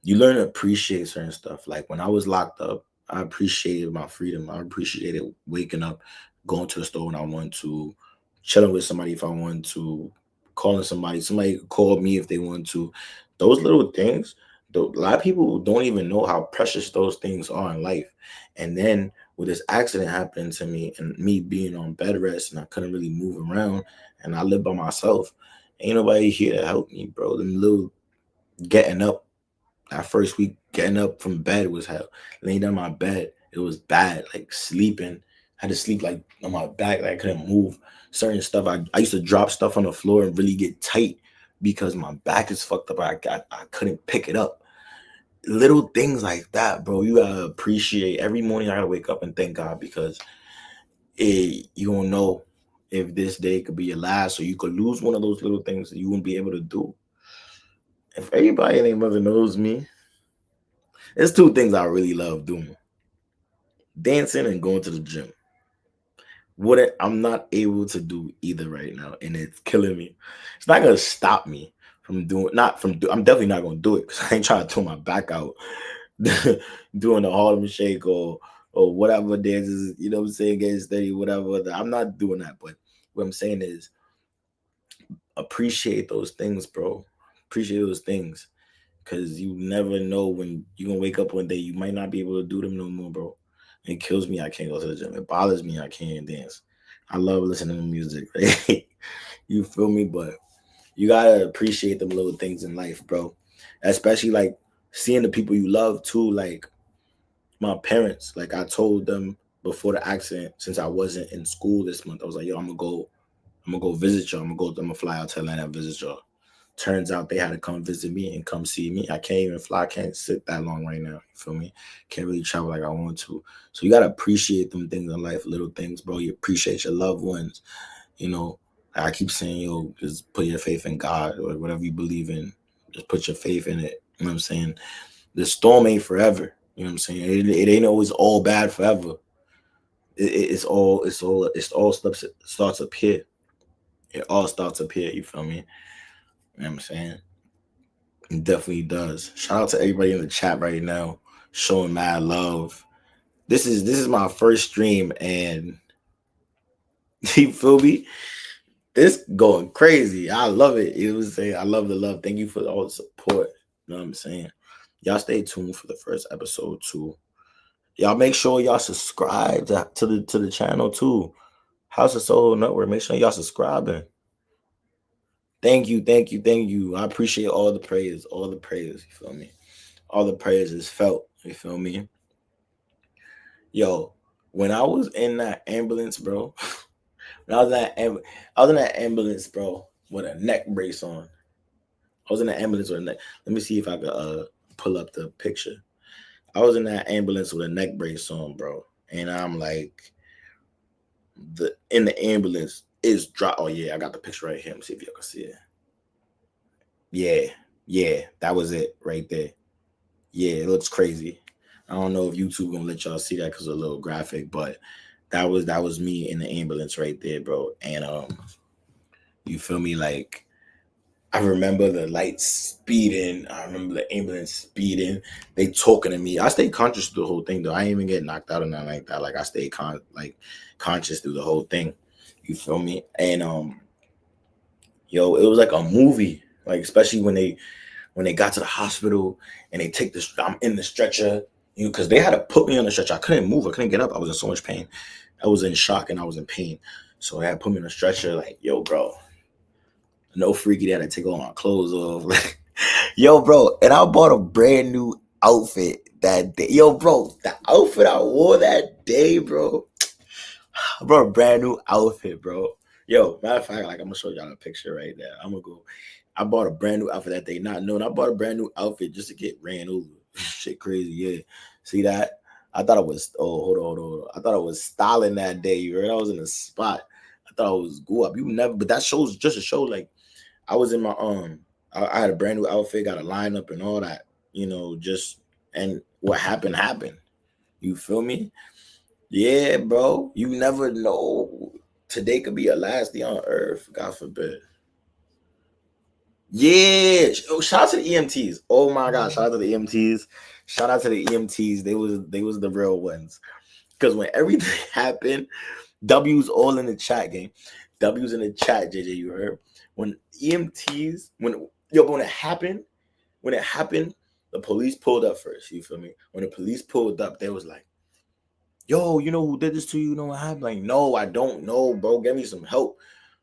You learn to appreciate certain stuff. Like when I was locked up, I appreciated my freedom. I appreciated waking up, going to the store when I wanted to, chilling with somebody if I wanted to, calling somebody. Somebody called me if they wanted to. Those little things, though, a lot of people don't even know how precious those things are in life. And then with this accident happening to me and me being on bed rest and I couldn't really move around and I live by myself, ain't nobody here to help me, bro. Them little getting up that first week, getting up from bed was hell. Laying down my bed, it was bad. Like sleeping, I had to sleep like on my back, like I couldn't move. Certain stuff, I used to drop stuff on the floor and really get tight because my back is fucked up. I couldn't pick it up. Little things like that, bro. You gotta appreciate. Every morning I gotta wake up and thank God because you don't know if this day could be your last, or you could lose one of those little things that you won't be able to do. If everybody and their mother knows me, there's two things I really love doing: dancing and going to the gym. What I'm not able to do either right now, and it's killing me. It's not gonna stop me from doing. Not from. I'm definitely not gonna do it because I ain't trying to throw my back out doing the Harlem Shake or whatever dances. You know what I'm saying? Getting steady, whatever. I'm not doing that. But what I'm saying is appreciate those things, bro. Appreciate those things. Cause you never know when you're gonna wake up one day, you might not be able to do them no more, bro. It kills me. I can't go to the gym. It bothers me. I can't dance. I love listening to music. Right? You feel me? But you gotta appreciate them little things in life, bro. Especially like seeing the people you love too. Like my parents. Like I told them before the accident, since I wasn't in school this month, I was like, yo, I'm gonna go visit y'all. I'm gonna fly out to Atlanta and visit y'all. Turns out they had to come visit me and come see me. I can't even fly. I can't sit that long right now. You feel me? Can't really travel like I want to. So you gotta appreciate them things in life, little things, bro. You appreciate your loved ones. You know, I keep saying, yo, just put your faith in God or whatever you believe in. Just put your faith in it. You know what I'm saying? The storm ain't forever. You know what I'm saying? It ain't always all bad forever. It's all starts up here. It all starts up here. You feel me? You know what I'm saying? It definitely does. Shout out to everybody in the chat right now, showing mad love. This is my first stream, and you feel me? This going crazy. I love it. You know what I'm saying? I love the love. Thank you for all the support. You know what I'm saying? Y'all stay tuned for the first episode too. Y'all make sure y'all subscribe to the channel too. House of Soul Network. Make sure y'all subscribing. Thank you, thank you, thank you. I appreciate all the prayers, all the prayers. You feel me? All the prayers is felt. You feel me? Yo, when I was in that ambulance, bro, when I was in that ambulance, bro, with a neck brace on. I was in the ambulance with a neck. Let me see if I could pull up the picture. I was in that ambulance with a neck brace on, bro, and I'm like, in the ambulance. is drop. Oh yeah, I got the picture right here. Let me see if y'all can see it. Yeah, that was it right there. Yeah, it looks crazy. I don't know if YouTube gonna let y'all see that because it's a little graphic, but that was me in the ambulance right there, bro. And you feel me? Like I remember the lights speeding. I remember the ambulance speeding. They talking to me. I stayed conscious through the whole thing though. I didn't even get knocked out or nothing like that. Like I stayed conscious through the whole thing. You feel me? And yo, it was like a movie. Like especially when they got to the hospital and they take this, I'm in the stretcher, because they had to put me on the stretcher. I couldn't move. I couldn't get up. I was in so much pain. I was in shock and I was in pain. So they had to put me on a stretcher. Like, yo, bro, no freaky. They had to take all my clothes off. Like, yo, bro, and I bought a brand new outfit that day. Yo, bro, the outfit I wore that day, bro. I brought a brand new outfit, bro. Yo, matter of fact, like I'm gonna show y'all a picture right there. I'm gonna go. I bought a brand new outfit that day, not knowing. I bought a brand new outfit just to get ran over. Shit crazy, yeah. See that? I thought it was. Oh, hold on. I thought it was styling that day. You heard? I was in a spot. I thought it was go up. You never, but that shows just a show. Like I was in my I had a brand new outfit, got a lineup and all that. Just and what happened. You feel me? Yeah, bro. You never know. Today could be your last day on earth. God forbid. Yeah. Oh, shout out to the EMTs. Oh my God. Shout out to the EMTs. Shout out to the EMTs. They was the real ones. Because when everything happened, W's all in the chat game. W's in the chat, JJ. You heard? When EMTs, when it happened, the police pulled up first. You feel me? When the police pulled up, they was like, yo, you know who did this to you? You know what happened? Like, no, I don't know, bro. Get me some help.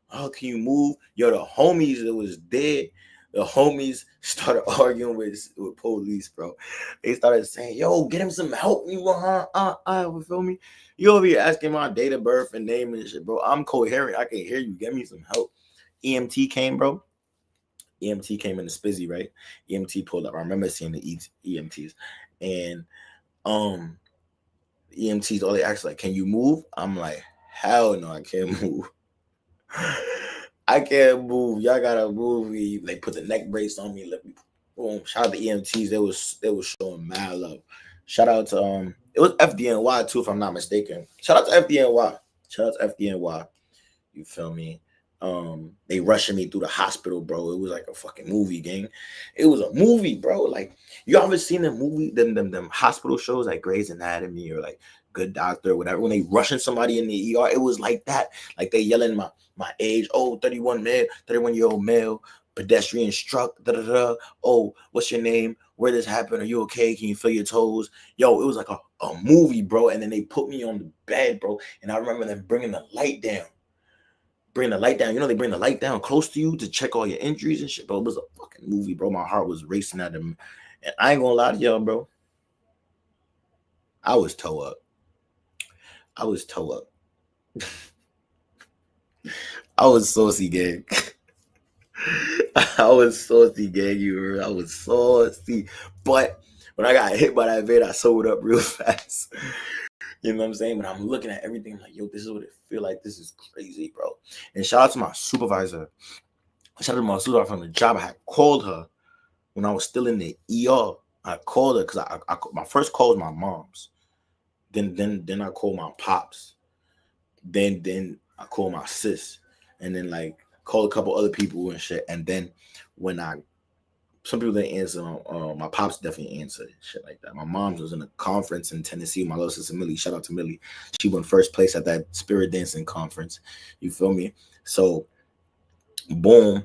Oh, can you move? Yo, the homies that was dead, the homies started arguing with police, bro. They started saying, yo, get him some help. You feel me? You over here asking my date of birth and name and shit, bro. I'm coherent. I can hear you. Get me some help. EMT came, bro. EMT came in the spizzy, right? EMT pulled up. I remember seeing the EMTs. And EMTs, all they ask like, can you move? I'm like, hell no, I can't move. I can't move. Y'all gotta move me. They put the neck brace on me. Let me boom. Shout out to EMTs. They was showing mad love. Shout out to it was FDNY too, if I'm not mistaken. Shout out to FDNY. Shout out to FDNY. You feel me? They rushing me through the hospital, bro. It was like a fucking movie, gang. It was a movie, bro. Like you ever seen the movie, them hospital shows like Grey's Anatomy or like Good Doctor or whatever, when they rushing somebody in the ER, it was like that. Like they yelling my age, 31-year-old male, pedestrian struck, oh, what's your name? Where this happened? Are you okay? Can you feel your toes? Yo, it was like a movie, bro. And then they put me on the bed, bro. And I remember them bringing the light down. They bring the light down close to you to check all your injuries and shit, bro. It was a fucking movie, bro. My heart was racing at them. And I ain't gonna lie to y'all, bro. I was toe up. I was saucy, gang. I was saucy, gang. I was saucy. But when I got hit by that vid, I sobered up real fast. You know what I'm saying? But I'm looking at everything like, yo, this is what it feel like. This is crazy, bro. And shout out to my supervisor. Shout out to my supervisor from the job. I had called her when I was still in the ER. I called her because I my first call was my mom's. Then I called my pops. Then I called my sis. And then like called a couple other people and shit. And then when some people didn't answer. My pops definitely answered shit like that. My mom was in a conference in Tennessee. My little sister Millie, shout out to Millie. She won first place at that spirit dancing conference. You feel me? So, boom,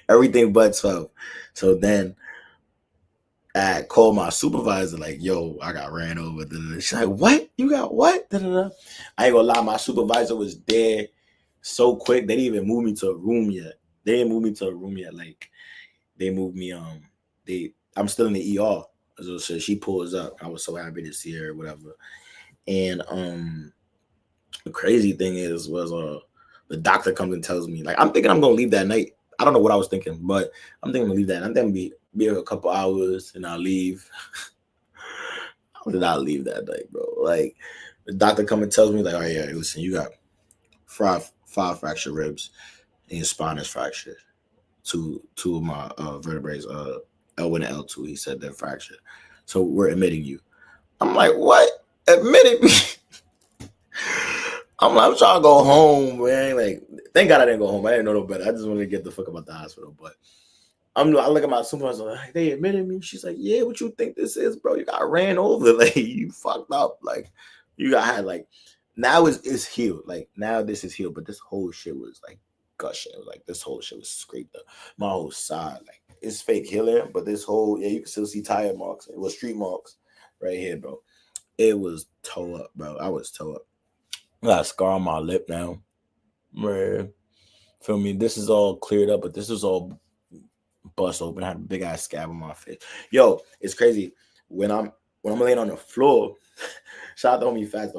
everything but 12. So then I called my supervisor like, yo, I got ran over. She's like, what? You got what? I ain't gonna lie, my supervisor was there so quick. They didn't even move me to a room yet. Like they moved me. I'm still in the ER. So she pulls up. I was so happy to see her or whatever. And the crazy thing was the doctor comes and tells me, like, I'm thinking I'm gonna leave that night. I don't know what I was thinking, but I'm thinking I'm gonna leave that. I'm gonna be here a couple hours and I'll leave. How did I leave that night, bro? Like the doctor comes and tells me, like, oh yeah, listen, you got five fractured ribs, and your spine is fractured. Two of my vertebrae, L1 and L2. He said they're fractured. So we're admitting you. I'm like, what? Admitted me? I'm trying to go home, man. Like, thank God I didn't go home. I didn't know no better. I just wanted to get the fuck about the hospital. But I look at my supervisor, like, they admitted me. She's like, yeah, what you think this is, bro? You got ran over. Like, you fucked up. Like, you got had, like, now it's healed. Like, now this is healed. But this whole shit was, like, gushing. It was like, this whole shit was scraped up. My whole side, like, it's fake healing. But this whole, you can still see tire marks. It was street marks right here, bro. It was toe up, bro. I was toe up. I got a scar on my lip now. Man. Feel me? This is all cleared up, but this is all bust open. I had a big ass scab on my face. Yo, it's crazy. When I'm laying on the floor, shout out to homie Fats.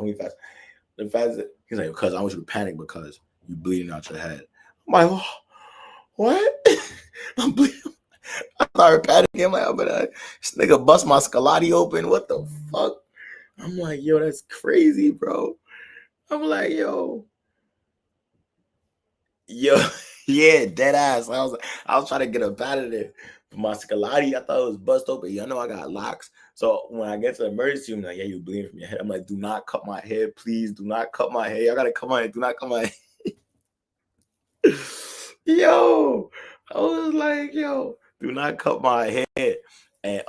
The Fats, he's like, because I want you to panic because you bleeding out your head. I'm like, oh, what? I'm bleeding. I started panicking. I'm like, oh, but this nigga bust my scalati open. What the fuck? I'm like, yo, that's crazy, bro. I'm like, yo, yeah, dead ass. I was trying to get up out of there. But my scalati, I thought it was bust open. You know, I got locks. So when I get to the emergency room, like, yeah, you bleeding from your head. I'm like, do not cut my hair, please. Do not cut my hair. I gotta cut my hair. Do not cut my hair. Yo, I was like, yo, do not cut my hair. And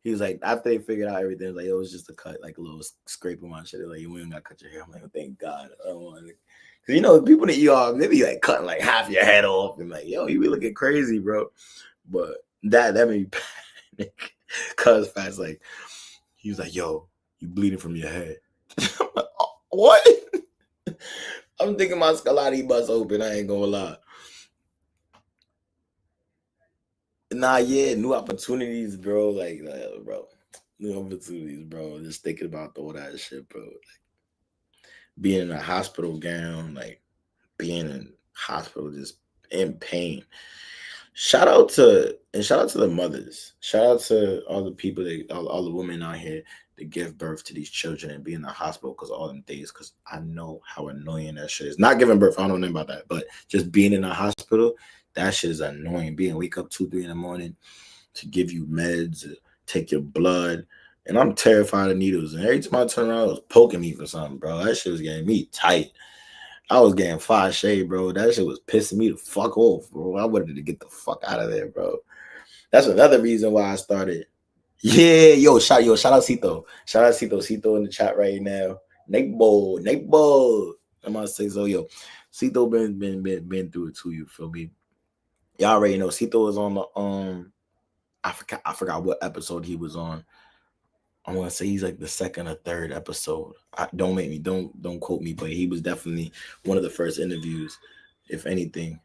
he was like, after they figured out everything, like, it was just a cut, like a little scrape on my shit. Like, you ain't gotta cut your hair. I'm like, oh, thank God. I don't want to. Cause you know, people in the ER, they be like cutting like half your head off and like, yo, you be looking crazy, bro. But that made me panic. Cause Fats, like, he was like, yo, you bleeding from your head. I'm like, oh, what? I'm thinking my scalati bust open. I ain't gonna lie. Nah, yeah, new opportunities, bro. Like, bro, new opportunities, bro. Just thinking about all that shit, bro. Like, being in a hospital gown, like, being in hospital, just in pain. Shout out to the mothers. Shout out to all the people all the women out here that give birth to these children and be in the hospital because all them days. Because I know how annoying that shit is. Not giving birth, I don't know about that, but just being in a hospital, that shit is annoying. Wake up 2-3 in the morning to give you meds, take your blood. And I'm terrified of needles. And every time I turn around, it was poking me for something, bro. That shit was getting me tight. I was getting fire shade, bro. That shit was pissing me the fuck off, bro. I wanted to get the fuck out of there, bro. That's another reason why I started. Yeah, shout out Cito. Shout out Cito in the chat right now. Nate Bull. I'm gonna say so, yo. Cito been through it too. You feel me? Y'all already know Cito was on the I forgot what episode he was on. I want to say he's like the second or third episode. Don't quote me, but he was definitely one of the first interviews. If anything,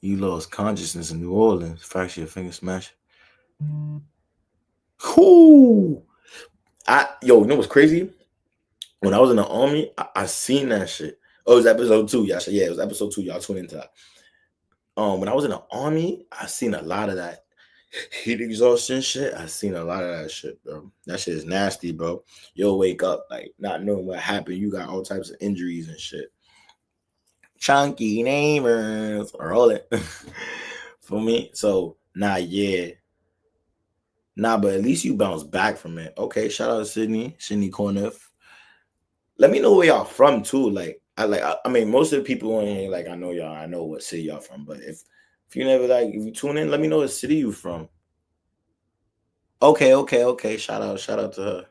you lost consciousness in New Orleans, fracture your finger, smash. Whoo! You know what's crazy? When I was in the army, I seen that shit. Oh, it was episode 2. Yeah, it was episode 2. Y'all tune into that. When I was in the army, I seen a lot of that heat exhaustion shit. I seen a lot of that shit, bro. That shit is nasty, bro. You'll wake up like not knowing what happened. You got all types of injuries and shit. Chunky neighbors or all that for me. So but at least you bounce back from it. Okay, shout out to Sydney Corneff. Let me know where y'all from too. Like I mean, most of the people in here, like I know what city y'all from. But if you never if you tune in, let me know what city you from. Okay. Shout out to her.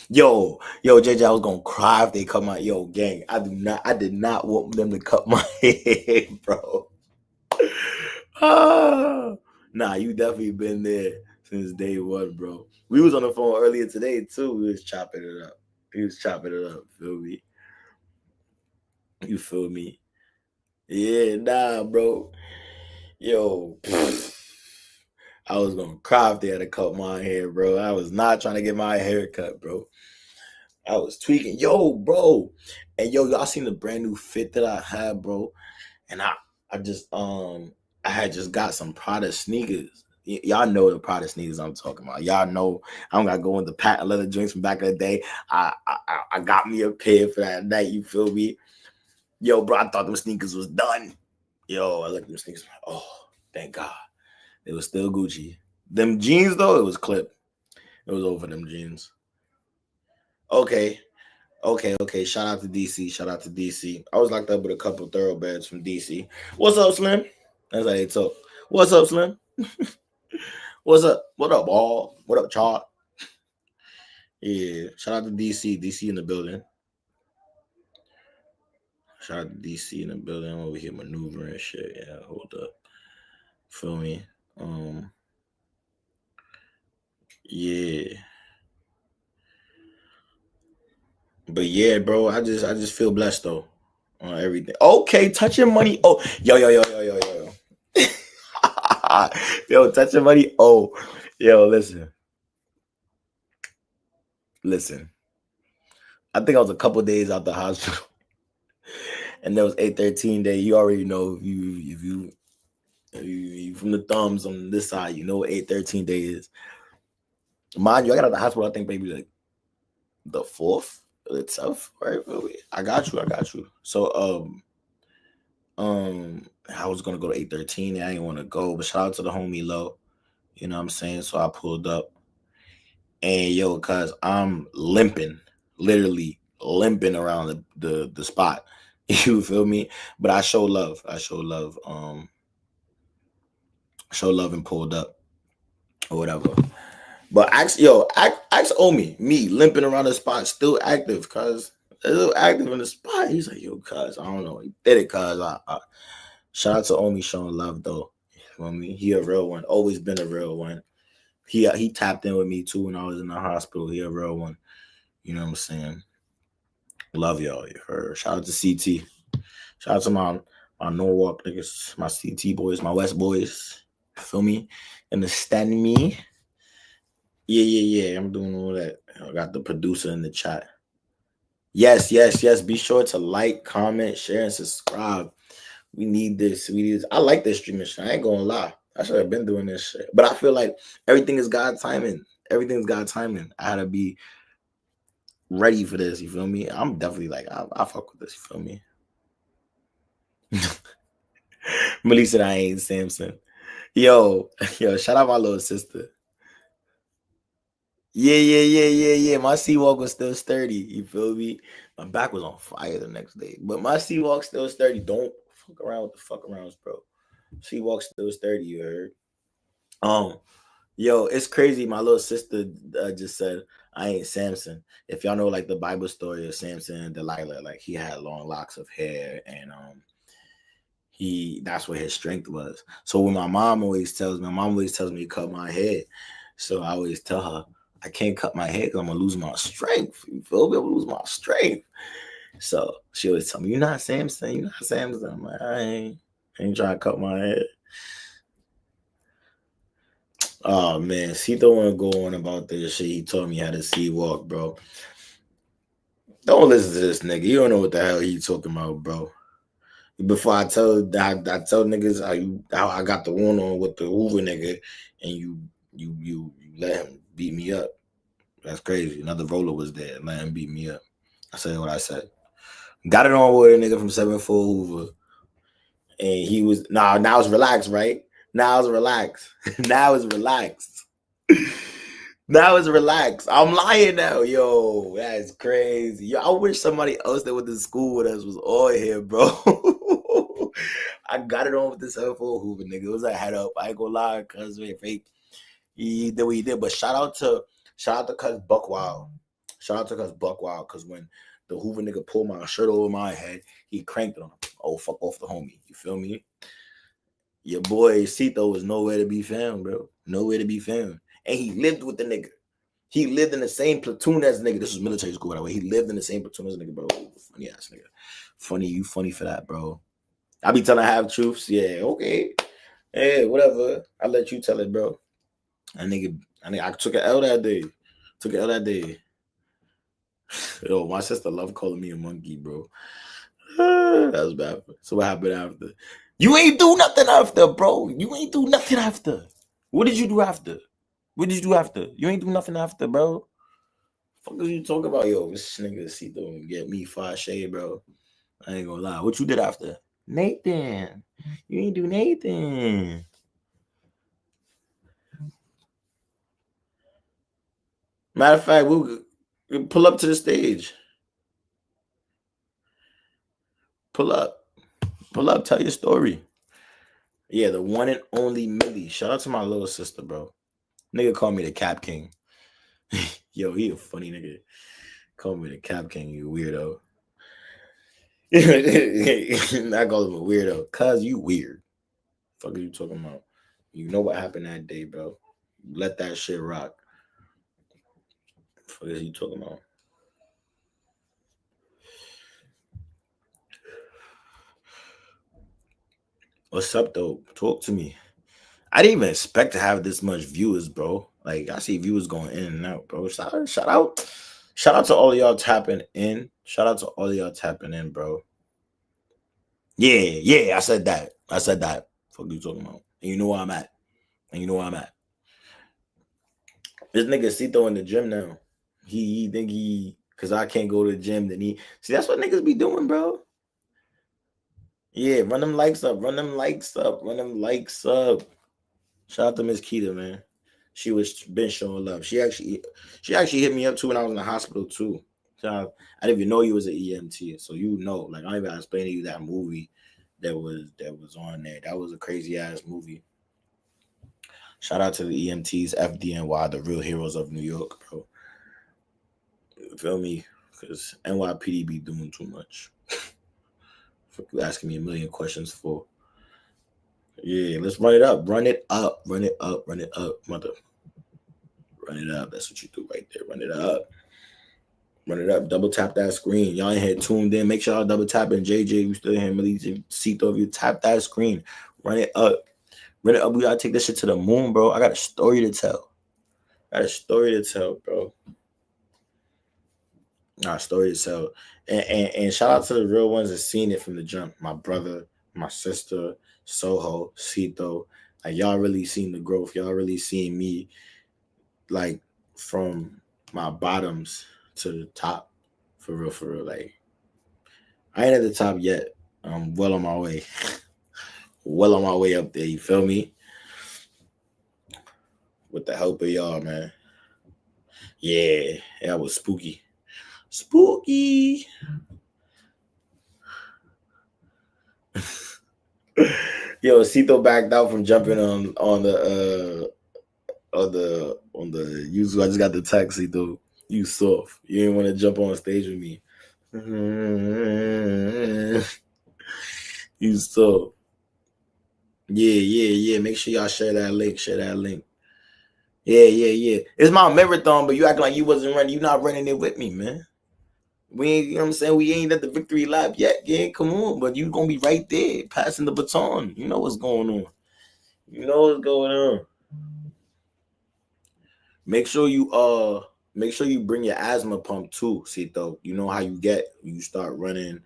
Yo, JJ, I was gonna cry if they cut my gang. I did not want them to cut my hair, bro. Nah, you definitely been there since day one, bro. We was on the phone earlier today too. We was chopping it up. Feel me? You feel me? Yeah, nah, bro. Yo, I was gonna cry if they had to cut my hair, bro. I was not trying to get my hair cut, bro. I was tweaking, bro. And y'all seen the brand new fit that I had, bro. And I had just got some Prada sneakers. Y'all know the Prada sneakers I'm talking about. Y'all know I don't gotta go into patent leather joints from back in the day. I got me a pair for that night. You feel me? Yo, bro, I thought them sneakers was done. Yo, I looked at them sneakers. Oh, thank God. It was still Gucci. Them jeans, though, it was clipped. It was over them jeans. Okay. Shout out to DC. Shout out to DC. I was locked up with a couple thoroughbreds from DC. What's up, Slim? That's how they talk. What's up, Slim? What's up? What up, Ball? What up, Chart? Yeah. Shout out to DC. DC in the building. Shout out to DC in the building. I'm over here maneuvering and shit. Yeah, hold up. Feel me? Yeah. But yeah, bro, I just feel blessed though on everything. Okay, touching money. Oh, yo. Yo, touching money. Oh, yo, listen. I think I was a couple days out the hospital, and there was 8/13 day. You already know if you from the thumbs on this side, you know what 8/13 day is. Mind you, I got out of the hospital. I think maybe like the 4th itself, right? I got you. So I was gonna go to 8/13. I didn't want to go, but shout out to the homie Low. You know what I'm saying? So I pulled up, and yo, cause I'm limping, literally limping around the spot. You feel me? But I show love. Show love and pulled up or whatever. But ask Omi, me limping around the spot, still active, cuz still active in the spot. He's like, yo, cuz I don't know. He did it, cuz I shout out to Omi showing love though. You know what I mean? He a real one. Always been a real one. He tapped in with me too when I was in the hospital. He a real one. You know what I'm saying? Love y'all. You heard. Shout out to CT. Shout out to my Norwalk niggas, my CT boys, my West boys. Feel me? Understand me? Yeah. I'm doing all that. I got the producer in the chat. Yes. Be sure to like, comment, share, and subscribe. We need this. I like this streaming shit. I ain't gonna lie. I should have been doing this shit. But I feel like everything is God timing. Everything's God timing. I had to be ready for this. You feel me? I'm definitely like, I fuck with this. You feel me? Melissa said I ain't Samson. Yo, shout out my little sister. Yeah. My C-Walk was still sturdy. You feel me? My back was on fire the next day. But my C-Walk still sturdy. Don't fuck around with the fuck arounds, bro. C-Walk still sturdy, you heard? Yo, it's crazy. My little sister just said, I ain't Samson. If y'all know like the Bible story of Samson and Delilah, like he had long locks of hair and that's what his strength was. So when my mom always tells me to cut my hair. So I always tell her, I can't cut my hair because I'm gonna lose my strength. You feel me? I'm gonna lose my strength. So she always tell me, you're not Samson. I'm like, I ain't trying to cut my hair. Oh man, he don't want to go on about this shit. He told me how to C-Walk, bro. Don't listen to this nigga. You don't know what the hell he talking about, bro. Before I tell niggas how I got the one on with the Hoover nigga, and you let him beat me up. That's crazy. Another roller was there, let him beat me up. I said what I said. Got it on with a nigga from 7-4 Hoover, and he was now it's relaxed, right? Now it's relaxed. Now it's relaxed. I'm lying now, yo. That's crazy. Yo, I wish somebody else that went to school with us was on here, bro. I got it on with this 7-4 Hoover nigga. It was a head up. I ain't gonna lie, cuz fake. He did what he did. But shout out to cuz Buckwild. Shout out to cuz Buckwild, cuz when the Hoover nigga pulled my shirt over my head, he cranked it on him. Oh, fuck off the homie. You feel me? Your boy Cito was nowhere to be found, bro. Nowhere to be found. And he lived with the nigga. He lived in the same platoon as the nigga. This was military school, by the way. He lived in the same platoon as the nigga, bro. Funny ass nigga. Funny, you funny for that, bro. I be telling half truths. Yeah, okay. Hey, whatever. I'll let you tell it, bro. I took an L that day. Yo, my sister loved calling me a monkey, bro. That was bad. So what happened after? You ain't do nothing after, bro. You ain't do nothing after. What did you do after? You ain't do nothing after, bro. Fuck is you talking about? Yo, this nigga Cito get me 5 shade, bro. I ain't gonna lie. What you did after? Nathan. You ain't do Nathan. Matter of fact, we'll pull up to the stage. Pull up. Pull up. Tell your story. Yeah, the one and only Millie. Shout out to my little sister, bro. Nigga called me the Cap King. Yo, he a funny nigga. Call me the Cap King, you weirdo. I call him a weirdo. Cuz you weird. Fuck are you talking about? You know what happened that day, bro. Let that shit rock. Fuck is you talking about? What's up though? Talk to me. I didn't even expect to have this much viewers, bro. Like I see viewers going in and out, bro. Shout out to all of y'all tapping in. Shout out to all of y'all tapping in, bro. Yeah, I said that. Fuck you talking about? And you know where I'm at. This nigga Cito in the gym now. He think cause I can't go to the gym, then he see that's what niggas be doing, bro. Yeah, run them likes up. Shout out to Miss Keita, man. She was been showing love. She actually hit me up too when I was in the hospital too. So I didn't even know you was an EMT. So you know, like I don't even explain to you that movie that was on there. That was a crazy ass movie. Shout out to the EMTs, FDNY, the real heroes of New York, bro. You feel me? Because NYPD be doing too much. Asking me a million questions for. Yeah, let's run it up. Run it up, mother. Run it up. That's what you do right there. Run it up. Double tap that screen. Y'all ain't here tuned in. Make sure y'all double tap in. JJ, you still here. Millie, Cito, if you tap that screen, run it up. We gotta take this shit to the moon, bro. I got a story to tell. Bro. Story to tell. And shout out to the real ones that seen it from the jump. My brother, my sister, Soho, Cito. Like y'all really seen the growth. Y'all really seen me like from my bottoms to the top. For real. Like I ain't at the top yet. I'm well on my way. Up there, you feel me? With the help of y'all, man. Yeah, that was spooky. Yo, Cito backed out from jumping on the YouTube. I just got the text, Cito. You soft. You didn't want to jump on stage with me. You soft. Yeah. Make sure y'all share that link. Yeah. It's my marathon, but you act like you wasn't running. You not running it with me, man. We ain't, you know what I'm saying? We ain't at the victory lap yet. Yeah, come on. But you gonna be right there, passing the baton. You know what's going on. Make sure you bring your asthma pump too, Cito. You know how you start running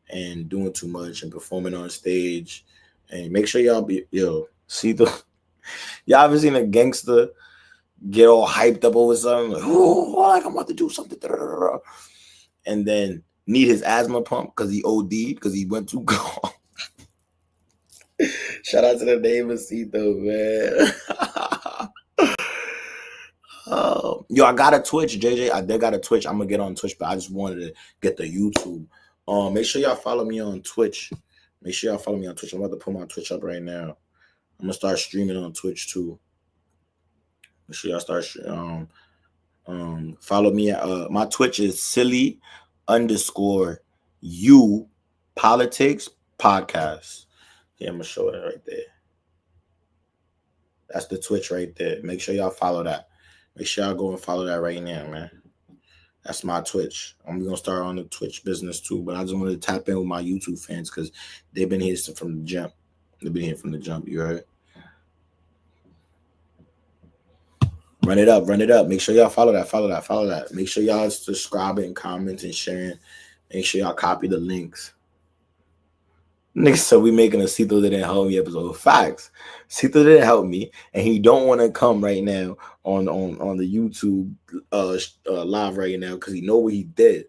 and doing too much and performing on stage. And make sure y'all be Cito. Y'all ever seen a gangster get all hyped up over something? Like, like I'm about to do something. And then need his asthma pump because he OD'd because he went too cold. Shout out to the name of Cito, man. Yo, I got a Twitch, JJ. I did got a Twitch. I'm gonna get on Twitch, but I just wanted to get the YouTube. Make sure y'all follow me on Twitch. I'm about to put my Twitch up right now. I'm gonna start streaming on Twitch too. Make sure y'all start. Follow me. My Twitch is silly_u politics podcast. Yeah, I'm gonna show it right there. That's the Twitch right there. Make sure y'all follow that. Make sure y'all go and follow that right now, man. That's my Twitch. I'm gonna start on the Twitch business too, but I just wanted to tap in with my YouTube fans because they've been here from the jump. You heard? Run it up. Make sure y'all follow that. Make sure y'all subscribing, commenting, sharing. Make sure y'all copy the links. Nigga, so we making a Cito didn't help me episode. Facts. Cito didn't help me, and he don't want to come right now on the YouTube live right now because he know what he did.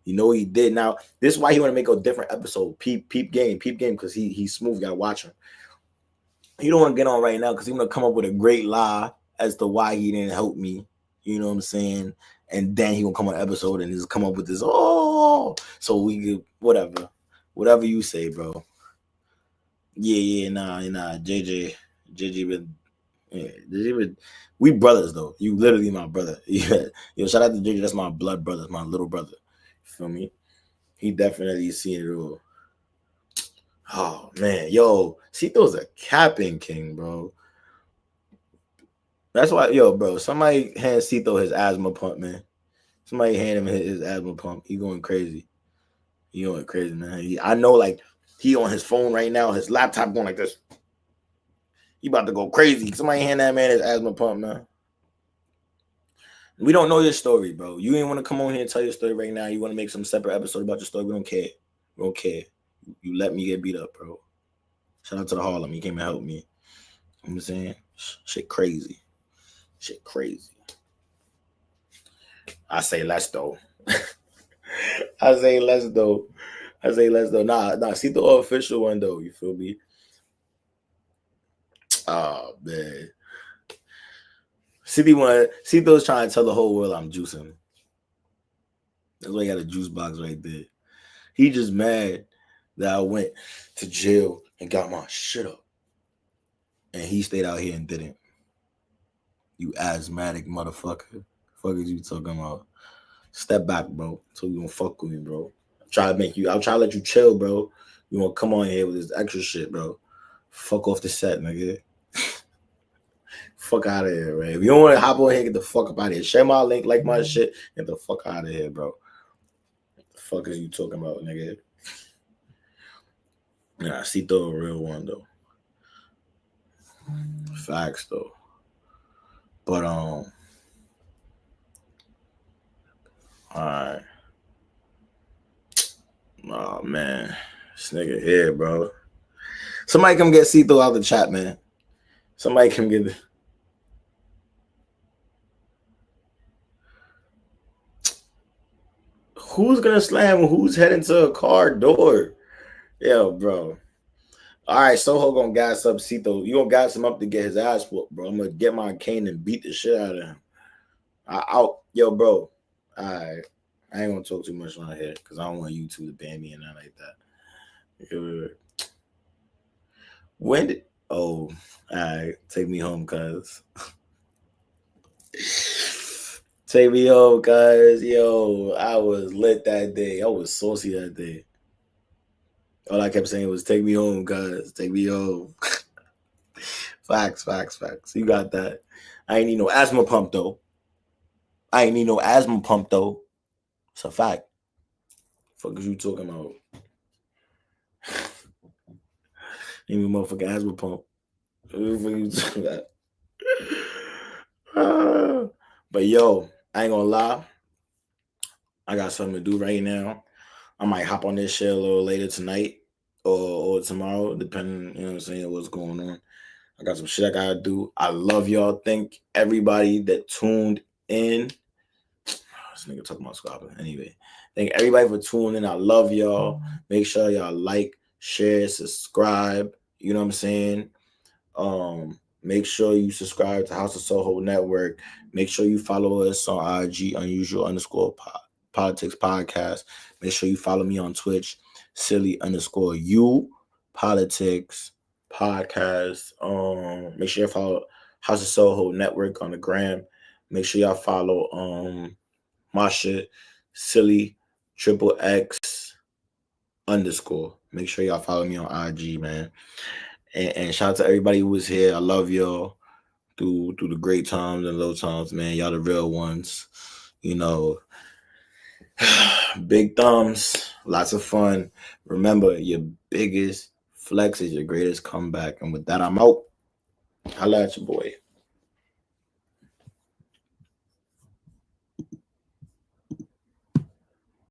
You know he did. Now, this is why he want to make a different episode. Peep game, because he's smooth. You gotta watch him. He don't want to get on right now because he's gonna come up with a great lie as to why he didn't help me. You know what I'm saying? And then he gonna come on an episode and just come up with this. Oh, so we could whatever you say, bro. Yeah, nah, JJ been. Yeah, we brothers though. You literally my brother. Yeah. Yo, shout out to JJ. That's my blood brother, my little brother. You feel me? He definitely seen it all. Oh man, yo, Cito's a capping king, bro. That's why, yo, bro. Somebody hand Cito his asthma pump, man. Somebody hand him his asthma pump. He going crazy. Man. I know, like, he on his phone right now. His laptop going like this. He about to go crazy. Somebody hand that man his asthma pump, man. We don't know your story, bro. You ain't want to come on here and tell your story right now. You want to make some separate episode about your story. We don't care. You let me get beat up, bro. Shout out to the Harlem. He came and helped me. You know what I'm saying? Shit crazy. I say less though. I say less though. Nah, see the official one though. You feel me? Oh man. Cito's trying to tell the whole world I'm juicing. That's why he got a juice box right there. He just mad that I went to jail and got my shit up. And he stayed out here and didn't. You asthmatic motherfucker. Fuck is you talking about? Step back, bro. So you gonna fuck with me, bro. I'll try to let you chill, bro. You wanna come on here with this extra shit, bro. Fuck off the set, nigga. Fuck out of here, right? If you don't want to hop on here, get the fuck up out of here. Share my link, like my shit, get the fuck out of here, bro. The fuck is you talking about, nigga? Nah, Cito a real one though. Facts though. But alright. Oh man. This nigga here, bro. Somebody come get Cito out the chat, man. Somebody come get Who's gonna slam who's heading to a car door? Yo, bro. All right, Soho gonna gas up Cito. You gonna gas him up to get his ass whooped, bro. I'm gonna get my cane and beat the shit out of him. Yo, bro. All right. I ain't gonna talk too much on here because I don't want YouTube to ban me and nothing like that. When did all right, take me home, cuz. Take me home, cuz. Yo, I was lit that day. I was saucy that day. All I kept saying was, take me home, cuz. Take me home. Facts. You got that. I ain't need no asthma pump, though. It's a fact. Fuck is you talking about? Ain't no motherfucking asthma pump. What the fuck you talking about? But yo, I ain't gonna lie. I got something to do right now. I might hop on this shit a little later tonight or tomorrow, depending, you know what I'm saying, what's going on. I got some shit I gotta do. I love y'all. Thank everybody that tuned in. This nigga talking about squabbling. Anyway, thank everybody for tuning in. I love y'all. Make sure y'all like, share, subscribe. You know what I'm saying? Make sure you subscribe to House of Soho Network. Make sure you follow us on IG, unusual_politics podcast. Make sure you follow me on Twitch, silly_u politics podcast. Make sure you follow House of Soho Network on the gram. Make sure y'all follow my shit, silly XXX_. Make sure y'all follow me on IG, man. And shout out to everybody who was here. I love y'all through the great times and low times, man. Y'all the real ones. You know, big thumbs, lots of fun. Remember, your biggest flex is your greatest comeback. And with that, I'm out. Holla at your boy.